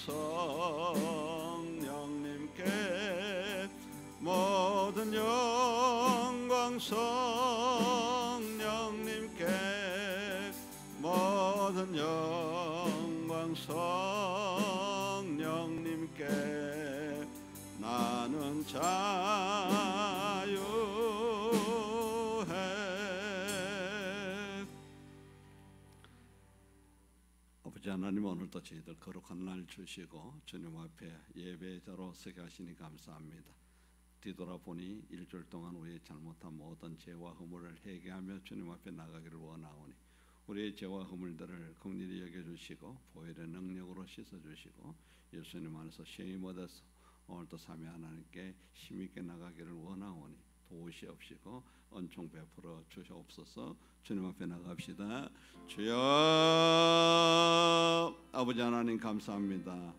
성령님께 모든 영광 성령님께 모든 영광 성령님께 나는 자유해. 아버지 하나님, 오늘도 저희들 거룩한 날 주시고 주님 앞에 예배자로 서게 하시니 감사합니다. 뒤돌아보니 일주일 동안 우리의 잘못한 모든 죄와 허물을 회개하며 주님 앞에 나가기를 원하오니 우리의 죄와 허물들을 긍휼히 여겨주시고 보혈의 능력으로 씻어주시고 예수님 안에서 쉼 얻어서 오늘도 삼위 하나님께 힘있게 나가기를 원하오니 도우시옵시고 은총 베풀어 주시옵소서. 주님 앞에 나갑시다. 주여, 아버지 하나님 감사합니다.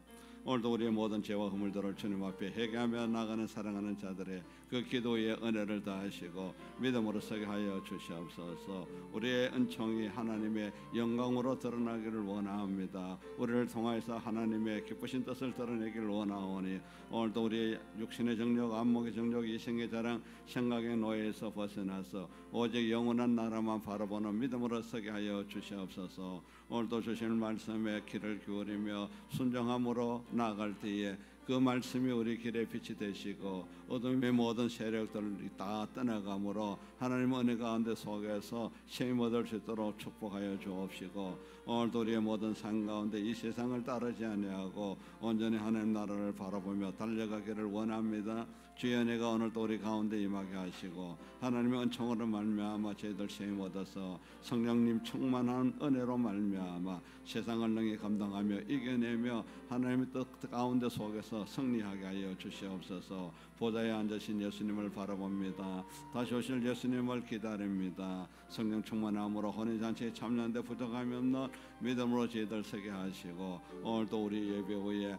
오늘도 우리의 모든 죄와 허물들을 주님 앞에 회개하며 나가는 사랑하는 자들의 그 기도의 은혜를 다하시고 믿음으로 서게 하여 주시옵소서. 우리의 은총이 하나님의 영광으로 드러나기를 원합니다. 우리를 통하여서 하나님의 기쁘신 뜻을 드러내기를 원하오니 오늘도 우리의 육신의 정욕, 안목의 정욕, 이생의 자랑, 생각의 노예에서 벗어나서 오직 영원한 나라만 바라보는 믿음으로 서게 하여 주시옵소서. 오늘도 주시는 말씀에 귀를 기울이며 순종함으로 나아갈 때에 그 말씀이 우리 길에 빛이 되시고 어둠의 모든 세력들을 다 떠나가므로 하나님 은혜 가운데 속에서 쉼 얻을 수 있도록 축복하여 주옵시고 오늘도 우리의 모든 삶 가운데 이 세상을 따르지 아니하고 온전히 하나님 나라를 바라보며 달려가기를 원합니다. 주의 은혜가 오늘도 우리 가운데 임하게 하시고 하나님의 은총으로 말미암아 저희들 쉼 얻어서 성령님 충만한 은혜로 말미암아 세상을 능히 감당하며 이겨내며 하나님의 뜻 가운데 속에서 승리하게 하여 주시옵소서. 보좌에 앉으신 예수님을 바라봅니다. 다시 오실 예수님을 기다립니다. 성령 충만함으로 혼인잔치에 참여하는 데 부족함이 없는 믿음으로 저희들 서게 하시고 오늘도 우리 예배 후에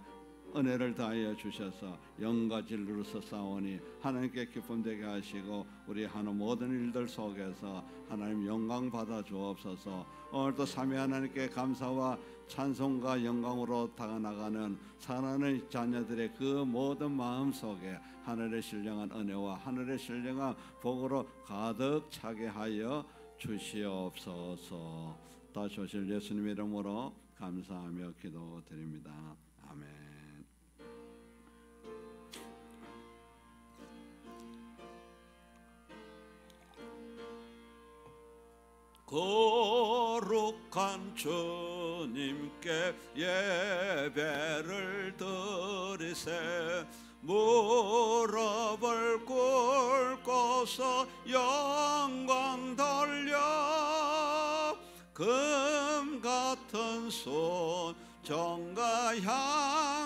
은혜를 다하여 주셔서 영과 진리로서 싸우니 하나님께 기쁨 되게 하시고 우리 하는 모든 일들 속에서 하나님 영광 받아 주옵소서. 오늘도 삼위 하나님께 감사와 찬송과 영광으로 다가나가는 사랑하는 자녀들의 그 모든 마음 속에 하늘의 신령한 은혜와 하늘의 신령한 복으로 가득 차게 하여 주시옵소서. 다시 오실 예수님 이름으로 감사하며 기도드립니다. 아멘. 거룩한 주님께 예배를 드리세. 무릎을 꿇고서 영광 돌려 금 같은 손 정과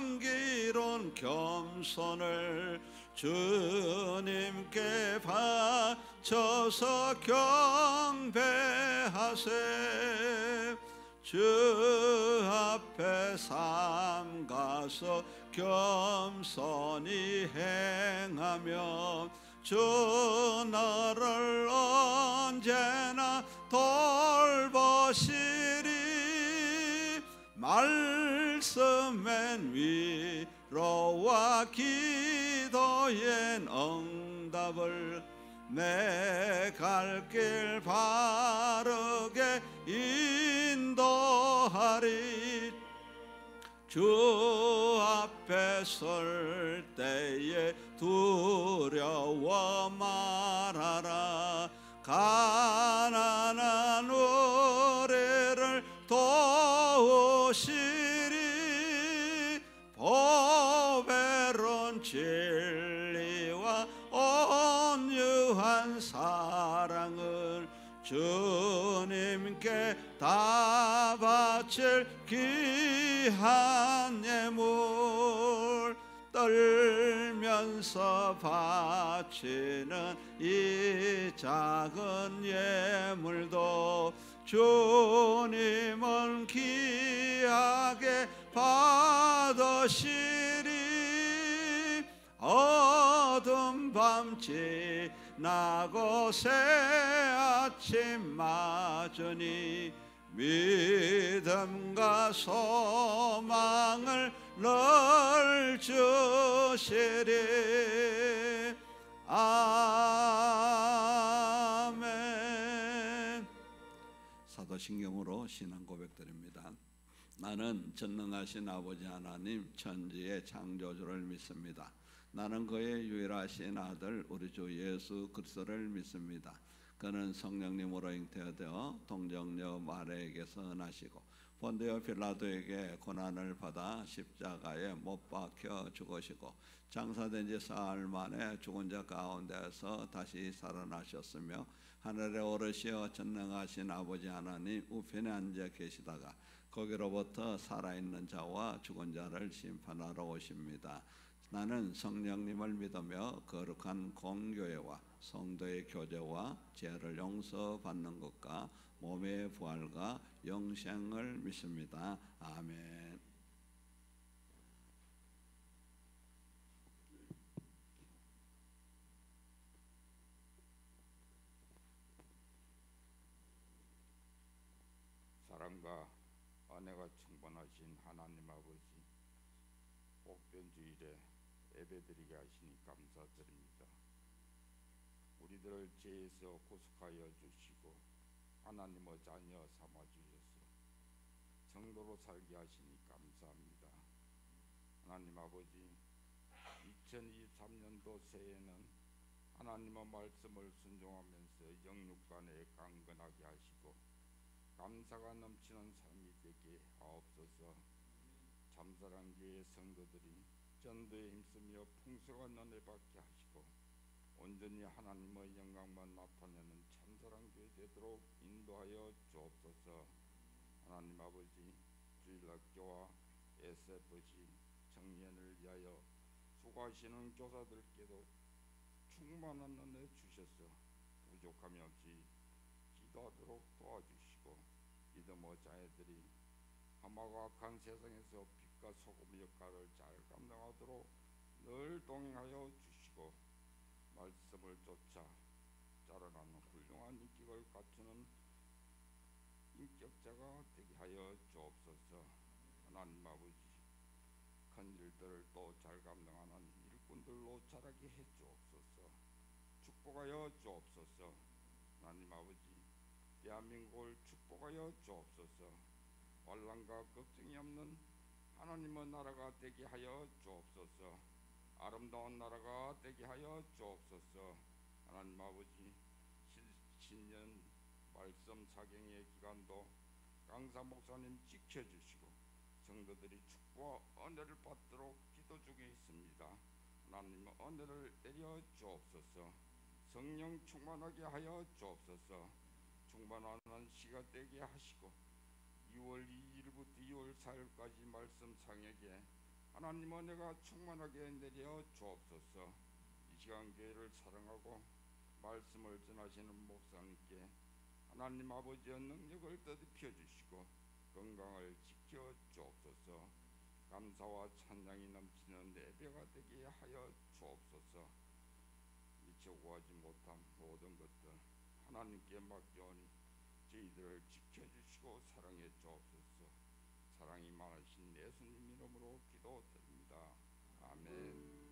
향기로운 겸손을 주님께 바쳐서 경배하세. 주 앞에 삼가서 겸손히 행하며 주 너를 언제나 돌보시리. 말씀엔 위로와 기도엔 응답을 내 갈 길 바르게 인도하리. 주 앞에 설 때에 두려워 말아라. 가난한 우리를 도우시리. 보배로운 진리와 온유한 사랑을 주님께 다 바칠 귀한 예물. 떨면서 바치는 이 작은 예물도 주님은 귀하게 받으시리. 어둠 밤 지나고 새 아침 맞으니 믿음과 소망을 늘 주시리. 아멘. 사도신경으로 신앙 고백드립니다. 나는 전능하신 아버지 하나님 천지의 창조주를 믿습니다. 나는 그의 유일하신 아들 우리 주 예수 그리스도를 믿습니다. 그는 성령님으로 잉태되어 동정녀 마리아에게서 나시고 본디오 빌라도에게 고난을 받아 십자가에 못 박혀 죽으시고 장사된 지 사흘 만에 죽은 자 가운데서 다시 살아나셨으며 하늘에 오르시어 전능하신 아버지 하나님 우편에 앉아 계시다가 거기로부터 살아있는 자와 죽은 자를 심판하러 오십니다. 나는 성령님을 믿으며 거룩한 공교회와 성도의 교제와 죄를 용서받는 것과 몸의 부활과 영생을 믿습니다. 아멘. 사랑과 은혜가 충만하신 하나님 아버지, 복된 주일에 예배드리게 하시니 감사드립니다. 우리들을 죄에서 구속하여 주시고 하나님의 자녀 삼아 주셔서 성도로 살게 하시니 감사합니다. 하나님 아버지, 2023년도 새해에는 하나님의 말씀을 순종하면서 영육간에 강건하게 하시고 감사가 넘치는 삶이 되게 하옵소서. 참사랑교회 성도들이 전도에 힘쓰며 풍성한 은혜 받게 하시고 온전히 하나님의 영광만 나타내는 참사랑교회 되도록 인도하여 주옵소서. 하나님 아버지, 주일학교와 SFC 청년을 위하여 수고하시는 교사들께도 충만한 은혜 주셔서 부족함이 없이 기도하도록 도와주시고 믿음의 자녀들이 험하고 악한 세상에서 빛과 소금의 역할을 잘 감당하도록 늘 동행하여 주시고 말씀을 쫓아 자라나는 훌륭한 인격을 갖추는 인격자가 되게 하여 주옵소서. 하나님 아버지, 큰 일들을 또 잘 감당하는 일꾼들로 자라게 해 주옵소서. 축복하여 주옵소서. 하나님 아버지, 대한민국을 축복하여 주옵소서. 환난과 걱정이 없는 하나님의 나라가 되게 하여 주옵소서. 아름다운 나라가 되게 하여 주옵소서. 하나님 아버지, 신년 말씀 사경의 기간도 강사 목사님 지켜주시고 성도들이 축복과 은혜를 받도록 기도 중에 있습니다. 하나님의 은혜를 내려 주옵소서. 성령 충만하게 하여 주옵소서. 충만하는 시가 되게 하시고 2월 2일부터 2월 4일까지 말씀 상에게 하나님 은혜가 충만하게 내려 주옵소서. 이 시간 교회를 사랑하고 말씀을 전하시는 목사님께 하나님 아버지의 능력을 더듬혀 주시고 건강을 지켜 주옵소서. 감사와 찬양이 넘치는 예배가 되게 하여 주옵소서. 미처 구하지 못한 모든 것들 하나님께 맡겨오니 저희들을 지켜주시고 사랑해 주옵소서. 사랑이 많으신 예수님 이름으로 기도드립니다. 아멘.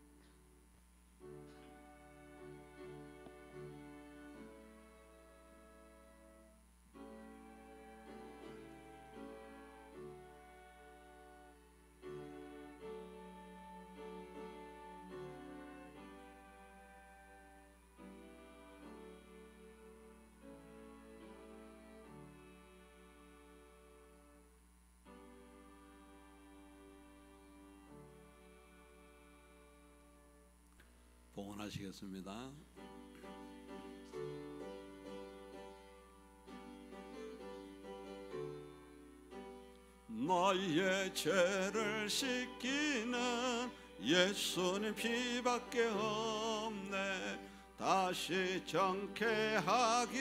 봉헌하시겠습니다. 너의 죄를 씻기는 예수님 피밖에 없네. 다시 정케하기도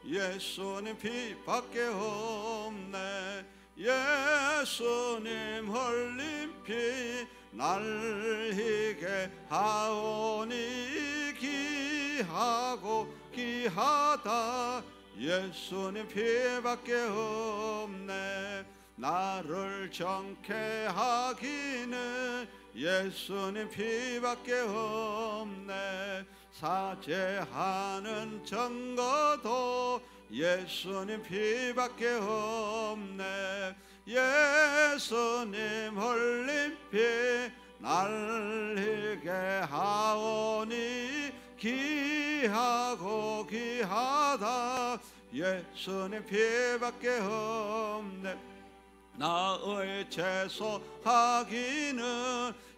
예수님 피밖에 없네. 예수님 흘린 피 날리게 하오니 귀하고 귀하다. 예수님 피밖에 없네. 나를 정케 하기는 예수님 피밖에 없네. 사죄하는 증거도 예수님 피밖에 없네. 예수님 흘린 피 날리게 하오니 귀하고 귀하다. 예수님 피밖에 없네. 나의 채소하기는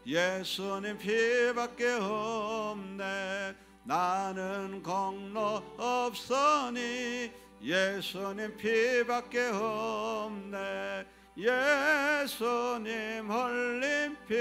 예수님 피밖에 없네. 나는 공로 없으니 예수님 피밖에 없네. 예수님 흘린 피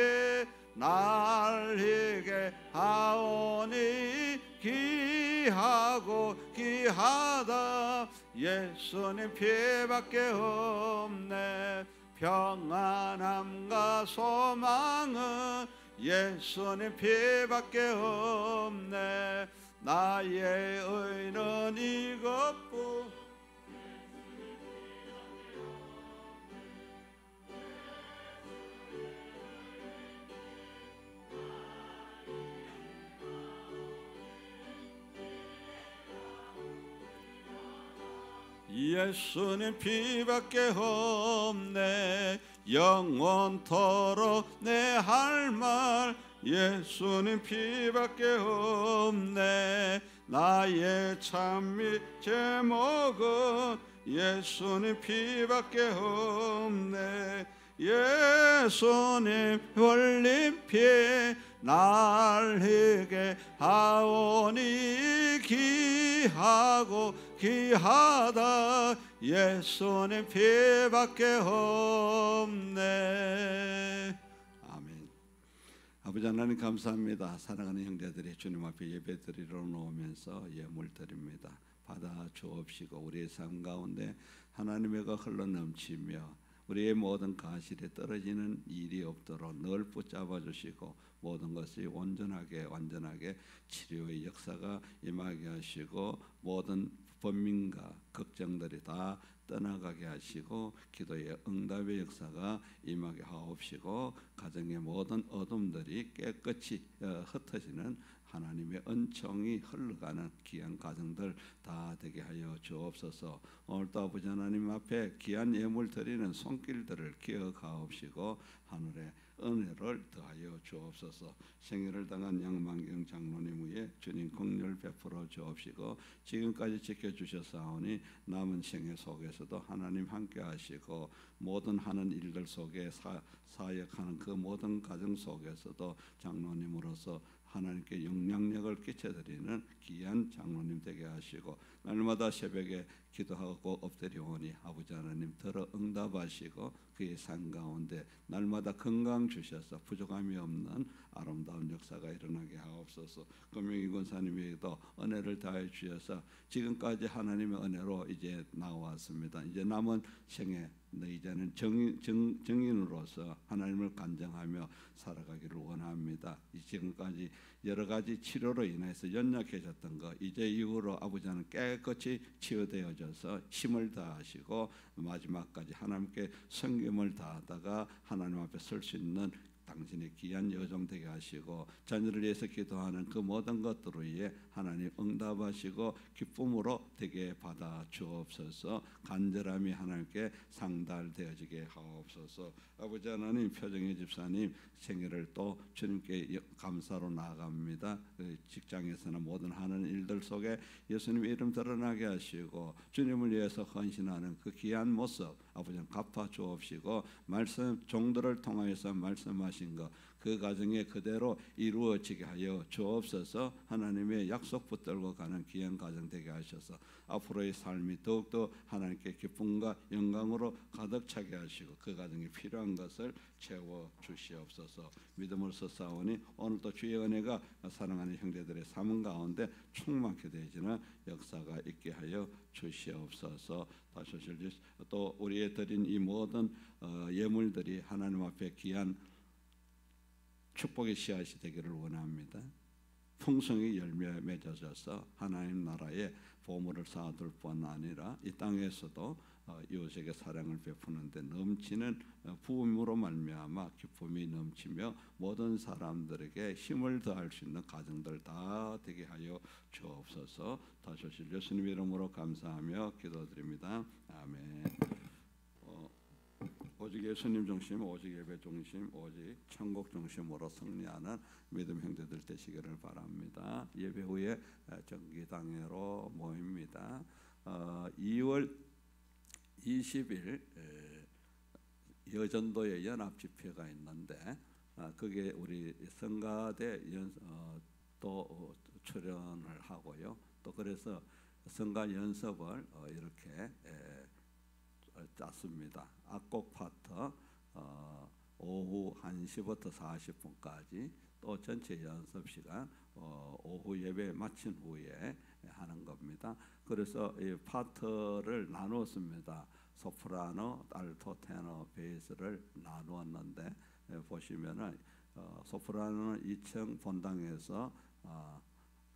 날리게 하오니 귀하고 귀하다. 예수님 피밖에 없네. 평안함과 소망은 예수님 피밖에 없네. 나의 의는 이것뿐. 예수님 피밖에 없네. 영원토록 내 할 말 예수님 피밖에 없네. 나의 찬미 제목은 예수님 피밖에 없네. 예수님 흘린 피 날리게 하오니 귀하고 귀하다. 예수님 피밖에 없네. 아멘. 아버지 하나님 감사합니다. 사랑하는 형제들이 주님 앞에 예배드리러 놓으면서 예물 드립니다. 받아 주옵시고 우리의 삶 가운데 하나님의 가 흘러넘치며 우리의 모든 가실에 떨어지는 일이 없도록 늘 붙잡아 주시고 모든 것이 온전하게 치료의 역사가 임하게 하시고 모든 번민과 걱정들이 다 떠나가게 하시고 기도의 응답의 역사가 임하게 하옵시고 가정의 모든 어둠들이 깨끗이 흩어지는 하나님의 은총이 흘러가는 귀한 가정들 다 되게 하여 주옵소서. 오늘도 아버지 하나님 앞에 귀한 예물 드리는 손길들을 기억하옵시고 하늘의 은혜를 더하여 주옵소서. 생일을 당한 양만경 장로님 위에 주님 긍휼 베풀어 주옵시고 지금까지 지켜주셨사오니 남은 생애 속에서도 하나님 함께 하시고 모든 하는 일들 속에 사역하는 그 모든 가정 속에서도 장로님으로서 하나님께 영향력을 끼쳐드리는 귀한 장로님 되게 하시고 날마다 새벽에 기도하고 엎드려오니 아버지 하나님 들어 응답하시고 그의 삶 가운데 날마다 건강 주셔서 부족함이 없는 아름다운 역사가 일어나게 하옵소서. 금명희 권사님에게도 은혜를 다해 주셔서 지금까지 하나님의 은혜로 이제 나왔습니다. 이제 남은 생에 이제는 정인으로서 하나님을 간증하며 살아가기를 원합니다. 지금까지 여러 가지 치료로 인해서 연약해졌던 것 이제 이후로 아버지는 깨끗이 치유되어져서 힘을 다하시고 마지막까지 하나님께 섬김을 다하다가 하나님 앞에 설 수 있는 당신의 귀한 여정 되게 하시고 자녀를 위해서 기도하는 그 모든 것들을 위해 하나님 응답하시고 기쁨으로 되게 받아 주옵소서. 간절함이 하나님께 상달되어지게 하옵소서. 아버지 하나님 표정의 집사님 생일을 또 주님께 감사로 나아갑니다. 직장에서나 모든 하는 일들 속에 예수님의 이름 드러나게 하시고 주님을 위해서 헌신하는 그 귀한 모습 아버지는 갚아 주옵시고 말씀 종들을 통하여서 말씀하신 것 그 가정에 그대로 이루어지게 하여 주옵소서. 하나님의 약속 붙들고 가는 귀한 가정 되게 하셔서 앞으로의 삶이 더욱더 하나님께 기쁨과 영광으로 가득 차게 하시고 그 가정에 필요한 것을 채워 주시옵소서. 믿음으로써 싸우니 오늘도 주의 은혜가 사랑하는 형제들의 삶 가운데 충만케 되어지는 역사가 있게 하여 주시옵소서. 다시 또 우리의 드린 이 모든 예물들이 하나님 앞에 귀한 축복의 씨앗이 되기를 원합니다. 풍성히 열매 맺어져서 하나님 나라의 보물을 쌓아둘 뿐 아니라 이 땅에서도 이웃에게 사랑을 베푸는데 넘치는 부음으로 말미암아 기쁨이 넘치며 모든 사람들에게 힘을 더할 수 있는 가정들 다 되게 하여 주옵소서. 다시 오실 예수님 이름으로 감사하며 기도드립니다. 아멘. 오직 예수님 중심, 오직 예배 중심, 오직 천국 중심으로 승리하는 믿음 형제들 되시기를 바랍니다. 예배 후에 정기당회로 모입니다. 2월 20일 여전도의 연합 집회가 있는데 그게 우리 성가대 또 출연을 하고요. 또 그래서 성가 연습을 이렇게 짰습니다. 악곡 파트 오후 1시부터 40분까지 또 전체 연습 시간 오후 예배 마친 후에 하는 겁니다. 그래서 이 파트를 나누었습니다. 소프라노, 알토, 테너, 베이스를 나누었는데 보시면은 소프라노는 2층 본당에서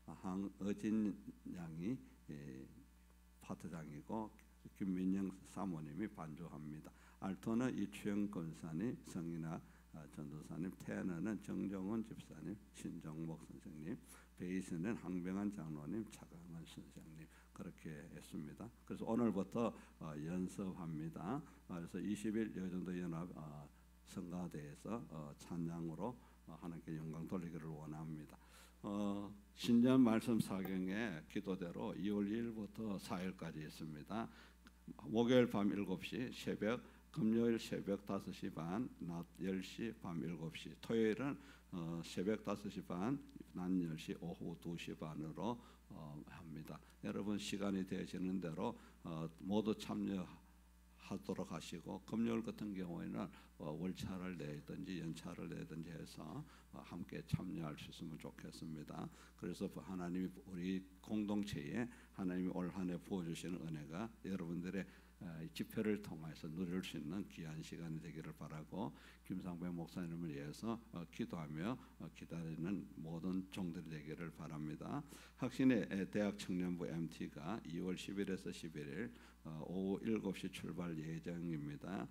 황의진 양이 파트장이고 김민영 사모님이 반주합니다. 알토는 이추영 권사님, 성인아 전도사님, 테너는 정정원 집사님, 신정목 선생님, 베이스는 항병한 장로님, 차강원 선생님 그렇게 했습니다. 그래서 오늘부터 연습합니다. 그래서 20일 여전도 연합 성가대에서 찬양으로 하나님께 영광 돌리기를 원합니다. 신년 말씀 사경의 기도대로 2월 1일부터 4일까지 있습니다. 목요일 밤 7시 새벽, 금요일 새벽 5시 반, 낮 10시, 밤 7시, 토요일은 새벽 5시 반, 낮 10시, 오후 2시 반으로 합니다. 여러분 시간이 되시는 대로 모두 참여하도록 하시고 금요일 같은 경우에는 월차를 내든지 연차를 내든지 해서 함께 참여할 수 있으면 좋겠습니다. 그래서 하나님이 우리 공동체에 하나님이 올 한 해 부어주시는 은혜가 여러분들의 집회를 통해서 누릴 수 있는 귀한 시간이 되기를 바라고 김상배 목사님을 위해서 기도하며 기다리는 모든 종들이 되기를 바랍니다. 학신의 대학 청년부 MT가 2월 10일에서 11일 오후 7시 출발 예정입니다.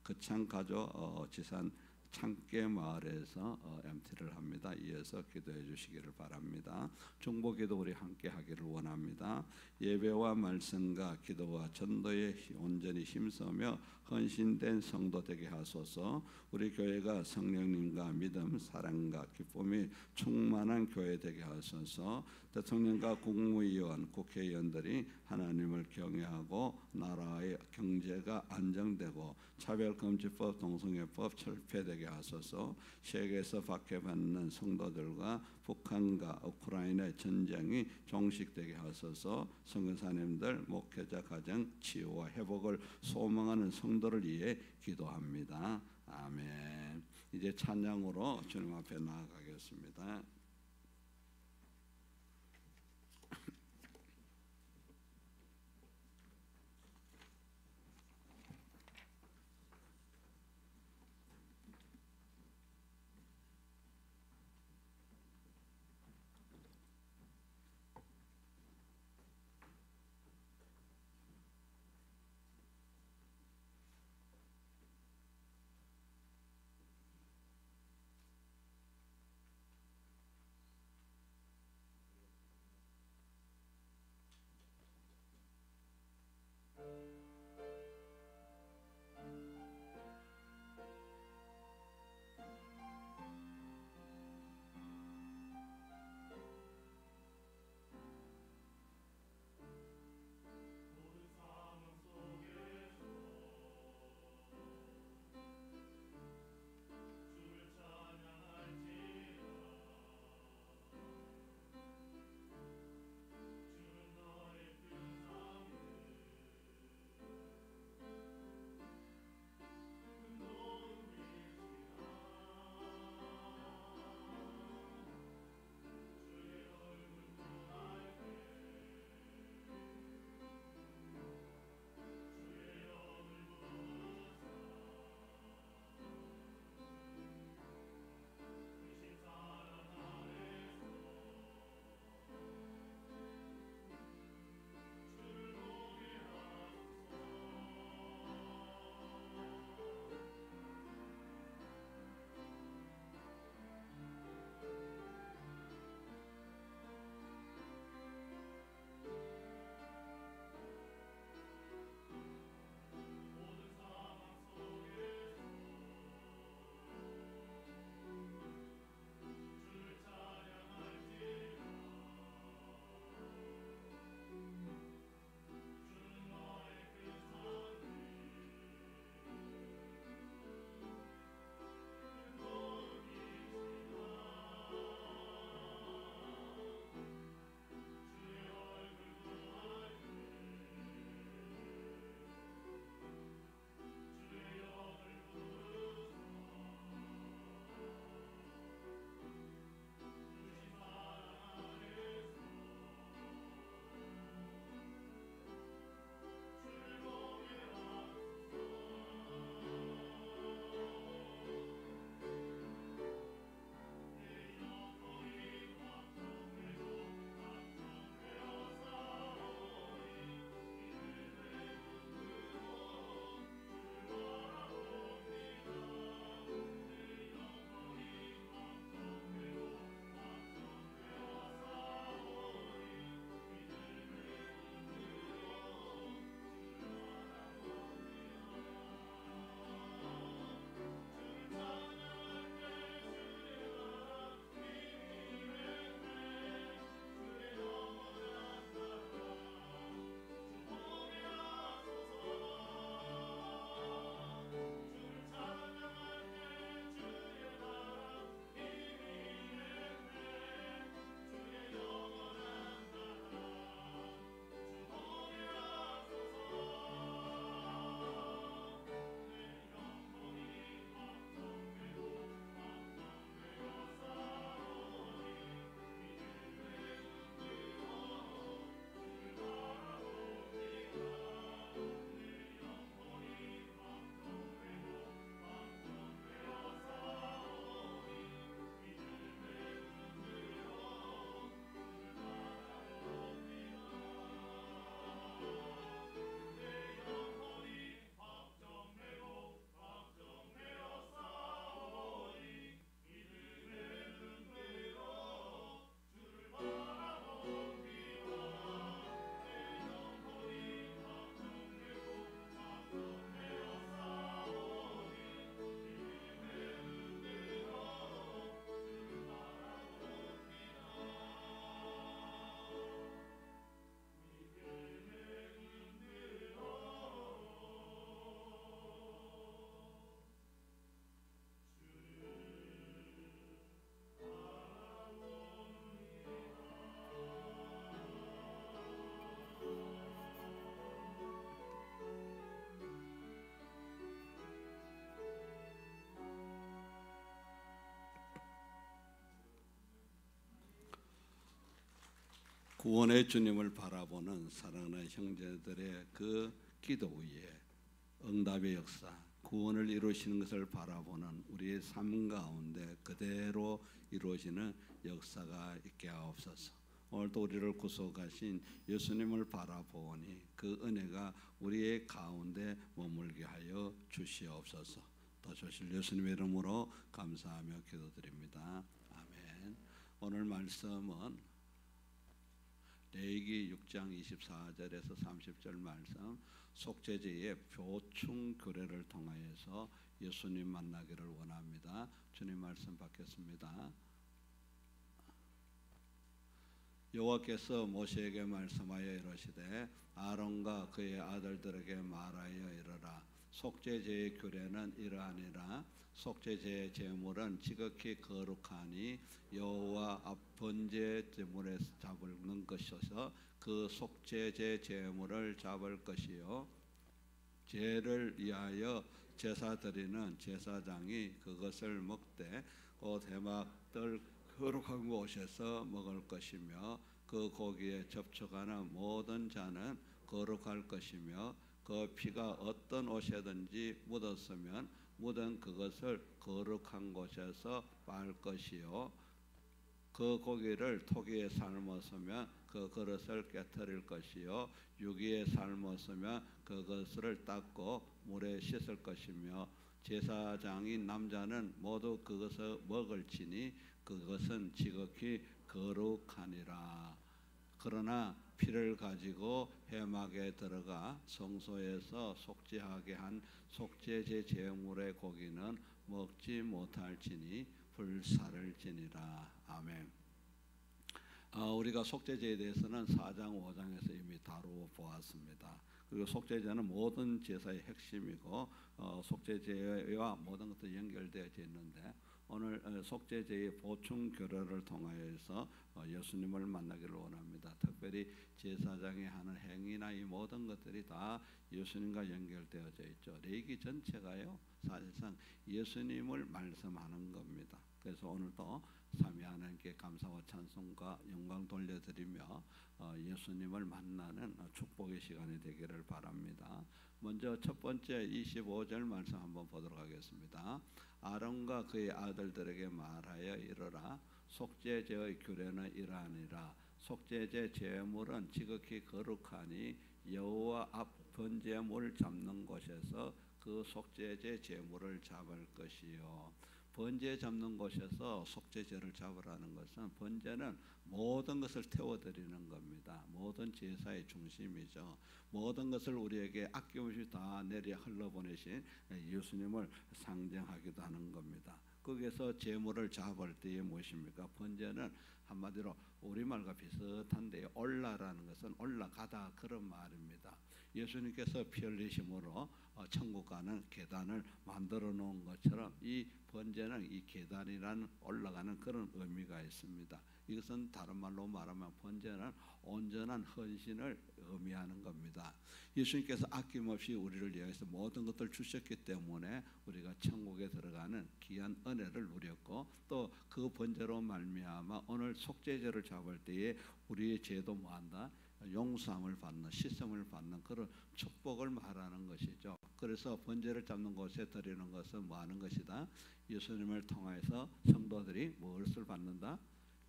거창 가조 지산 창계 마을에서 MT를 합니다. 이어서 기도해 주시기를 바랍니다. 중보기도 우리 함께 하기를 원합니다. 예배와 말씀과 기도와 전도에 온전히 힘쓰며 헌신된 성도 되게 하소서. 우리 교회가 성령님과 믿음, 사랑과 기쁨이 충만한 교회 되게 하소서. 대통령과 국무위원, 국회의원들이 하나님을 경외하고 나라의 경제가 안정되고 차별금지법, 동성애법 철폐되게 하소서. 세계에서 박해받는 성도들과 북한과 우크라이나의 전쟁이 종식되게 하소서. 선교사님들, 목회자 가정 치유와 회복을 소망하는 성도를 위해 기도합니다. 아멘. 이제 찬양으로 주님 앞에 나아가겠습니다. 구원의 주님을 바라보는 사랑하는 형제들의 그 기도 위에 응답의 역사, 구원을 이루시는 것을 바라보는 우리의 삶 가운데 그대로 이루어지는 역사가 있게 하옵소서. 오늘도 우리를 구속하신 예수님을 바라보니 그 은혜가 우리의 가운데 머물게 하여 주시옵소서. 더 주실 예수님의 이름으로 감사하며 기도드립니다. 아멘. 오늘 말씀은 레위기 6장 24절에서 30절 말씀, 속죄제의 보충 규례를 통하여서 예수님 만나기를 원합니다. 주님 말씀 받겠습니다. 여호와께서 모세에게 말씀하여 이르시되 아론과 그의 아들들에게 말하여 이르라. 속죄제의 규례는 이러하니라. 속죄제의 제물은 지극히 거룩하니 여호와 앞 번제 제물에서 잡는 것이어서 그 속죄제 제물을 잡을 것이요, 죄를 위하여 제사 드리는 제사장이 그것을 먹되 곧 해막들 거룩한 곳에서 먹을 것이며 그 고기에 접촉하는 모든 자는 거룩할 것이며 그 피가 어떤 옷에든지 묻었으면 묻은 그것을 거룩한 곳에서 빨 것이요, 그 고기를 토기에 삶았으면 그 그릇을 깨뜨릴 것이요, 유기에 삶았으면 그것을 닦고 물에 씻을 것이며 제사장인 남자는 모두 그것을 먹을지니 그것은 지극히 거룩하니라. 그러나 피를 가지고 회막에 들어가 성소에서 속죄하게 한 속죄제 제물의 고기는 먹지 못할지니 불사를 지니라. 아멘. 우리가 속죄제에 대해서는 4장 5장에서 이미 다루어 보았습니다. 그리고 속죄제는 모든 제사의 핵심이고 속죄제와 모든 것도 연결되어져 있는데, 오늘 속죄제의 보충 규례를 통하여서 예수님을 만나기를 원합니다. 특별히 제사장이 하는 행위나 이 모든 것들이 다 예수님과 연결되어져 있죠. 레위기 전체가요 사실상 예수님을 말씀하는 겁니다. 그래서 오늘도 삼위 하나님께 감사와 찬송과 영광 돌려드리며 예수님을 만나는 축복의 시간이 되기를 바랍니다. 먼저 첫 번째 25절 말씀 한번 보도록 하겠습니다. 아론과 그의 아들들에게 말하여 이르라. 속죄제의 규례는 이러하니라. 속죄제 제물은 지극히 거룩하니 여호와 앞 번제물 잡는 곳에서 그 속죄제 제물을 잡을 것이요. 번제 잡는 곳에서 속죄제를 잡으라는 것은, 번제는 모든 것을 태워드리는 겁니다. 모든 제사의 중심이죠. 모든 것을 우리에게 아낌없이 다 내려 흘러보내신 예수님을 상징하기도 하는 겁니다. 거기에서 제물을 잡을 때에 무엇입니까? 번제는 한마디로 우리말과 비슷한데요, 올라라는 것은 올라가다 그런 말입니다. 예수님께서 피 흘리심으로 천국 가는 계단을 만들어 놓은 것처럼 이 번제는 이 계단이라는 올라가는 그런 의미가 있습니다. 이것은 다른 말로 말하면 번제는 온전한 헌신을 의미하는 겁니다. 예수님께서 아낌없이 우리를 위해서 모든 것을 주셨기 때문에 우리가 천국에 들어가는 귀한 은혜를 누렸고, 또 그 번제로 말미암아 오늘 속죄제를 잡을 때에 우리의 죄도 뭐한다? 용서함을 받는, 씻음을 받는 그런 축복을 말하는 것이죠. 그래서 번제를 잡는 곳에 드리는 것은 뭐 하는 것이다? 예수님을 통해서 성도들이 무엇을 받는다?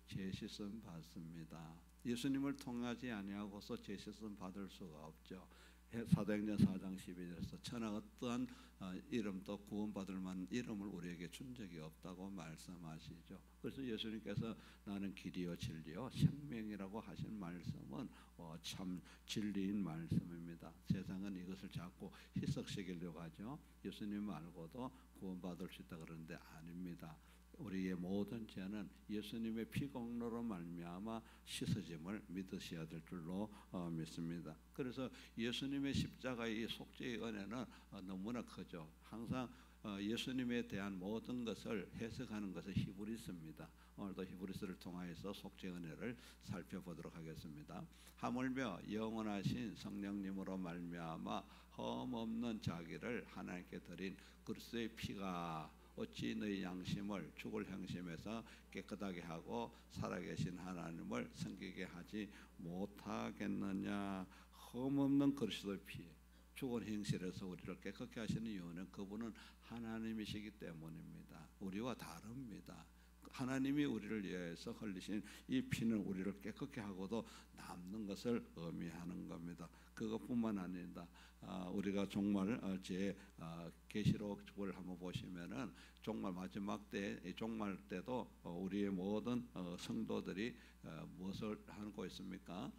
죄 씻음 받습니다. 예수님을 통하지 아니하고서 죄 씻음 받을 수가 없죠. 사도행전 4장 12절에서 천하 어떠한 이름도 구원받을 만한 이름을 우리에게 준 적이 없다고 말씀하시죠. 그래서 예수님께서 나는 길이요 진리요 생명이라고 하신 말씀은 참 진리인 말씀입니다. 세상은 이것을 자꾸 희석시키려고 하죠. 예수님 말고도 구원받을 수 있다 그러는데 아닙니다. 우리의 모든 죄는 예수님의 피공로로 말미암아 씻어짐을 믿으셔야 될 줄로 믿습니다. 그래서 예수님의 십자가의 속죄의 은혜는 너무나 크죠. 항상 예수님에 대한 모든 것을 해석하는 것은 히브리서입니다. 오늘도 히브리서를 통하여서 속죄 은혜를 살펴보도록 하겠습니다. 하물며 영원하신 성령님으로 말미암아 흠 없는 자기를 하나님께 드린 그리스도의 피가 어찌 너희 양심을 죽을 행심에서 깨끗하게 하고 살아계신 하나님을 섬기게 하지 못하겠느냐. 흠없는 그리스도의 피, 죽은 행실에서 우리를 깨끗게 하시는 이유는 그분은 하나님이시기 때문입니다. 우리와 다릅니다. 하나님이 우리를 위해서 흘리신 이 피는 우리를 깨끗게 하고도 남는 것을 의미하는 겁니다. 그것뿐만 아니다. 우리가 정말 제 계시록을 한번 보시면은 정말 마지막 때, 종말 때도 우리의 모든 성도들이 무엇을 하고 있습니까?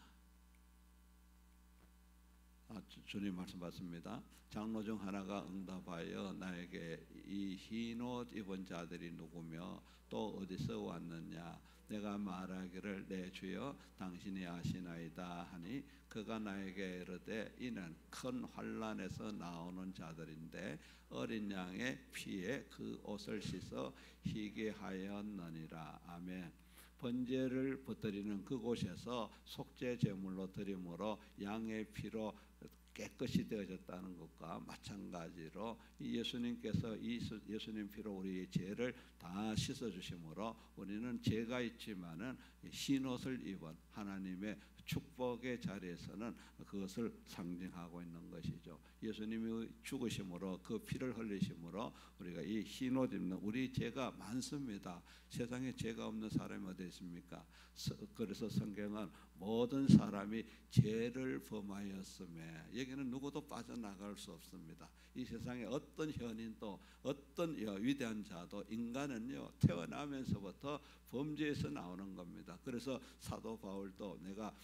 주님 말씀 받습니다. 장로 중 하나가 응답하여 나에게 이 흰 옷 입은 자들이 누구며 또 어디서 왔느냐. 내가 말하기를 내 주여 당신이 아시나이다 하니 그가 나에게 이르되 이는 큰 환난에서 나오는 자들인데 어린 양의 피에 그 옷을 씻어 희게 하였느니라. 아멘. 번제를 퍼뜨리는 그곳에서 속죄 제물로 드림으로 양의 피로 깨끗이 되어졌다는 것과 마찬가지로 예수님께서 이 예수님 피로 우리의 죄를 다 씻어주심으로 우리는 죄가 있지만은 흰 옷을 입은 하나님의 축복의 자리에서는 그것을 상징하고 있는 것이죠. 예수님이 죽으심으로 그 피를 흘리심으로 우리가 이 흰 옷 입는 우리 죄가 많습니다. 세상에 죄가 없는 사람이 어디 있습니까? 그래서 성경은 모든 사람이 죄를 범하였음에 여기는 누구도 빠져나갈 수 없습니다. 이 세상에 어떤 현인도 어떤 위대한 자도 인간은요 태어나면서부터 범죄에서 나오는 겁니다. 그래서 사도 바울도 내가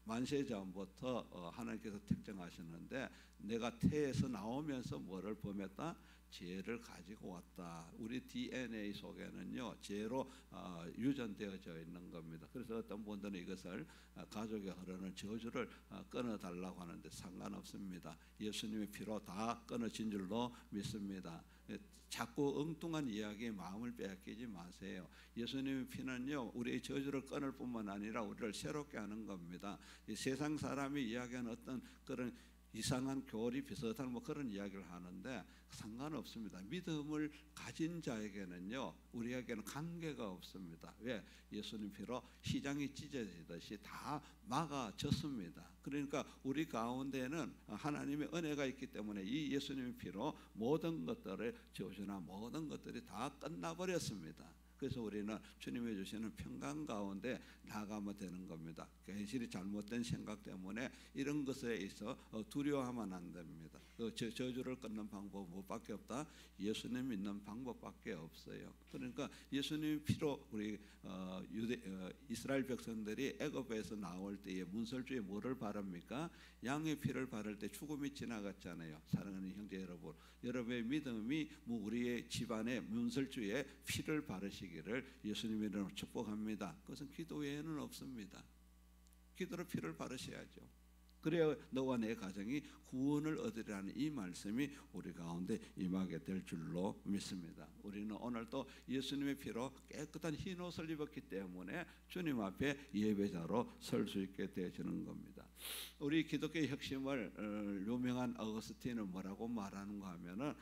만세 전부터 하나님께서 특정하셨는데 내가 태에서 나오면서 뭐를 범했다? 죄를 가지고 왔다. 우리 DNA 속에는요 죄로 유전되어져 있는 겁니다. 그래서 어떤 분들은 이것을 가족에 흐르는 저주를 끊어달라고 하는데 상관없습니다. 예수님의 피로 다 끊어진 줄로 믿습니다. 자꾸 엉뚱한 이야기에 마음을 빼앗기지 마세요. 예수님의 피는요 우리의 저주를 끊을 뿐만 아니라 우리를 새롭게 하는 겁니다. 이 세상 사람이 이야기하는 어떤 그런 이상한 교리 비슷한 뭐 그런 이야기를 하는데 상관없습니다. 믿음을 가진 자에게는요 우리에게는 관계가 없습니다. 왜? 예수님 피로 시장이 찢어지듯이 다 막아졌습니다. 그러니까 우리 가운데는 하나님의 은혜가 있기 때문에 이 예수님의 피로 모든 것들을 저주나 모든 것들이 다 끝나버렸습니다. 그래서 우리는 주님이 주시는 평강 가운데 나가면 되는 겁니다. 괜시리 잘못된 생각 때문에 이런 것에 있어 두려워하면 안 됩니다. 저주를 끊는 방법은 무엇밖에 없다? 예수님 믿는 방법밖에 없어요. 그러니까 예수님 피로 우리 이스라엘 백성들이 애굽에서 나올 때에 문설주에 뭐를 바릅니까? 양의 피를 바를 때 죽음이 지나갔잖아요. 사랑하는 형제 여러분, 여러분의 믿음이 우리의 집안에 문설주에 피를 바르시기를 예수님의 이름으로 축복합니다. 그것은 기도 외에는 없습니다. 기도로 피를 바르셔야죠. 그래야 너와 내 가정이 구원을 얻으리라는 이 말씀이 우리 가운데 임하게 될 줄로 믿습니다. 우리는 오늘도 예수님의 피로 깨끗한 흰 옷을 입었기 때문에 주님 앞에 예배자로 설 수 있게 되어지는 겁니다. 우리 기독교의 혁신을 유명한 어거스틴은 뭐라고 말하는가 하면은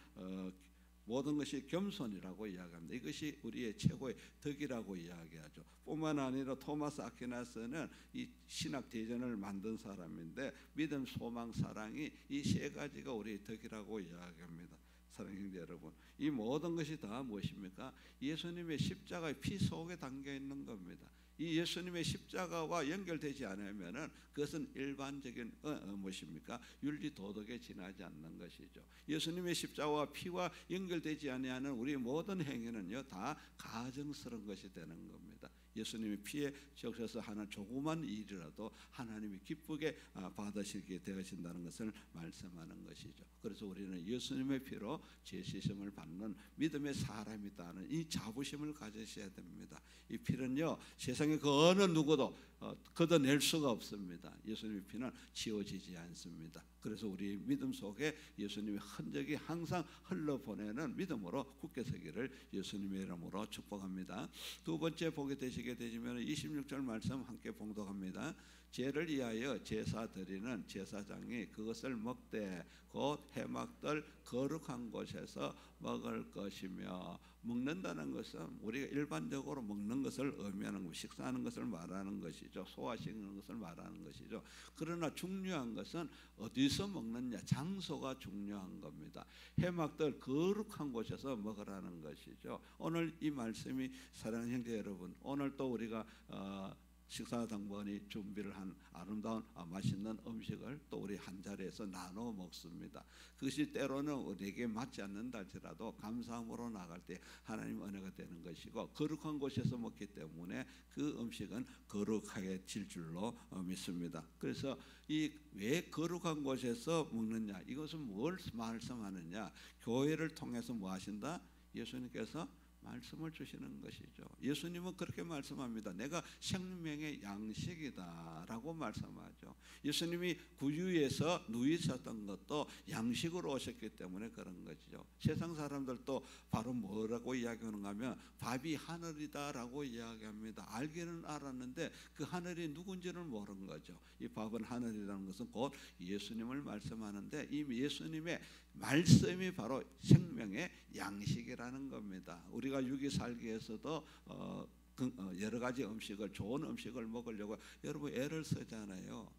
모든 것이 겸손이라고 이야기합니다. 이것이 우리의 최고의 덕이라고 이야기하죠. 뿐만 아니라 토마스 아퀴나스는 이 신학 대전을 만든 사람인데 믿음, 소망, 사랑이 이 세 가지가 우리의 덕이라고 이야기합니다. 사랑하는 형제 여러분, 이 모든 것이 다 무엇입니까? 예수님의 십자가의 피 속에 담겨 있는 겁니다. 이 예수님의 십자가와 연결되지 않으면은 그것은 일반적인 무엇입니까? 윤리 도덕에 지나지 않는 것이죠. 예수님의 십자가와 피와 연결되지 아니하는 우리 모든 행위는요 다 가증스러운 것이 되는 겁니다. 예수님의 피에 적셔서 하는 조그만 일이라도 하나님이 기쁘게 받으시게 되어진다는 것을 말씀하는 것이죠. 그래서 우리는 예수님의 피로 죄 씻음을 받는 믿음의 사람이다는 이 자부심을 가지셔야 됩니다. 이 피는요 세상에 그 어느 누구도 걷어낼 수가 없습니다. 예수님의 피는 지워지지 않습니다. 그래서 우리 믿음 속에 예수님의 흔적이 항상 흘러보내는 믿음으로 굳게 서기를 예수님의 이름으로 축복합니다. 두 번째 보게 되시게 되시면 26절 말씀 함께 봉독합니다. 죄를 위하여 제사 드리는 제사장이 그것을 먹되 곧 해막들 거룩한 곳에서 먹을 것이며, 먹는다는 것은 우리가 일반적으로 먹는 것을 의미하는 것, 식사하는 것을 말하는 것이죠. 소화시키는 것을 말하는 것이죠. 그러나 중요한 것은 어디서 먹느냐, 장소가 중요한 겁니다. 해막들 거룩한 곳에서 먹으라는 것이죠. 오늘 이 말씀이 사랑하는 형제 여러분, 오늘 또 우리가 식사 당번이 준비를 한 아름다운 맛있는 음식을 또 우리 한 자리에서 나눠 먹습니다. 그것이 때로는 우리에게 맞지 않는다 할지라도 감사함으로 나갈 때 하나님 은혜가 되는 것이고, 거룩한 곳에서 먹기 때문에 그 음식은 거룩하게 질 줄로 믿습니다. 그래서 이 왜 거룩한 곳에서 먹느냐, 이것은 뭘 말씀하느냐, 교회를 통해서 뭐 하신다? 예수님께서 말씀을 주시는 것이죠. 예수님은 그렇게 말씀합니다. 내가 생명의 양식이다 라고 말씀하죠. 예수님이 구유에서 누이셨던 것도 양식으로 오셨기 때문에 그런 것이죠. 세상 사람들도 바로 뭐라고 이야기하는가 하면 밥이 하늘이다 라고 이야기합니다. 알기는 알았는데 그 하늘이 누군지를 모르는 거죠. 이 밥은 하늘이라는 것은 곧 예수님을 말씀하는데, 이 예수님의 말씀이 바로 생명의 양식이라는 겁니다. 우리가 육이 살기 위해서도 여러 가지 음식을, 좋은 음식을 먹으려고 여러분 애를 쓰잖아요.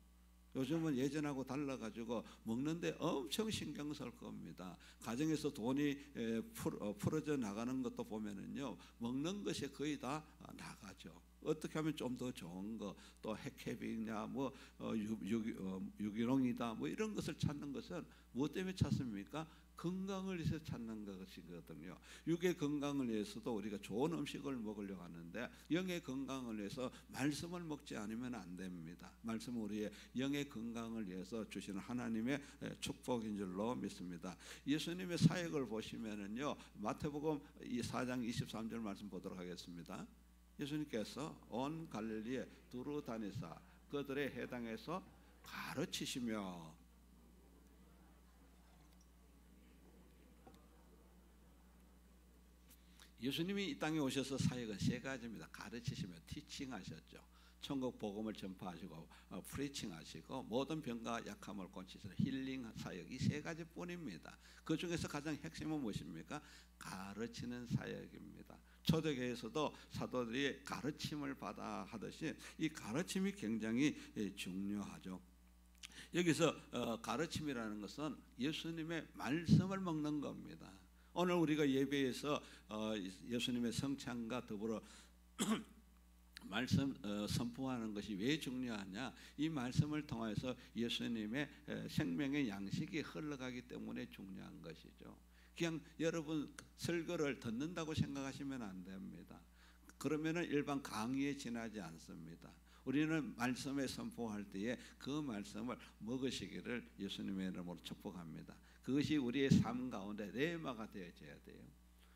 요즘은 예전하고 달라가지고 먹는데 엄청 신경 쓸 겁니다. 가정에서 돈이 풀어져 나가는 것도 보면은요, 먹는 것이 거의 다 나가죠. 어떻게 하면 좀 더 좋은 거, 또 핵캐비냐, 뭐 유기농이다, 뭐 이런 것을 찾는 것은 무엇 때문에 찾습니까? 건강을 위해서 찾는 것이거든요. 육의 건강을 위해서도 우리가 좋은 음식을 먹으려고 하는데, 영의 건강을 위해서 말씀을 먹지 않으면 안 됩니다. 말씀은 우리의 영의 건강을 위해서 주시는 하나님의 축복인 줄로 믿습니다. 예수님의 사역을 보시면은요, 마태복음 4장 23절 말씀 보도록 하겠습니다. 예수님께서 온 갈릴리에 두루 다니사 그들의 회당에서 가르치시며, 예수님이 이 땅에 오셔서 사역은 세 가지입니다. 가르치시며, 티칭하셨죠. 천국 복음을 전파하시고 프리칭하시고 모든 병과 약함을 고치시는 힐링 사역, 이 세 가지뿐입니다. 그 중에서 가장 핵심은 무엇입니까? 가르치는 사역입니다. 초대교회에서도 사도들이 가르침을 받아 하듯이 이 가르침이 굉장히 중요하죠. 여기서 가르침이라는 것은 예수님의 말씀을 먹는 겁니다. 오늘 우리가 예배에서 예수님의 성찬과 더불어 말씀 선포하는 것이 왜 중요하냐? 이 말씀을 통해서 예수님의 생명의 양식이 흘러가기 때문에 중요한 것이죠. 그냥 여러분 설교를 듣는다고 생각하시면 안 됩니다. 그러면은 일반 강의에 지나지 않습니다. 우리는 말씀에 선포할 때에 그 말씀을 먹으시기를 예수님의 이름으로 축복합니다. 그것이 우리의 삶 가운데 레마가 되어져야 돼요.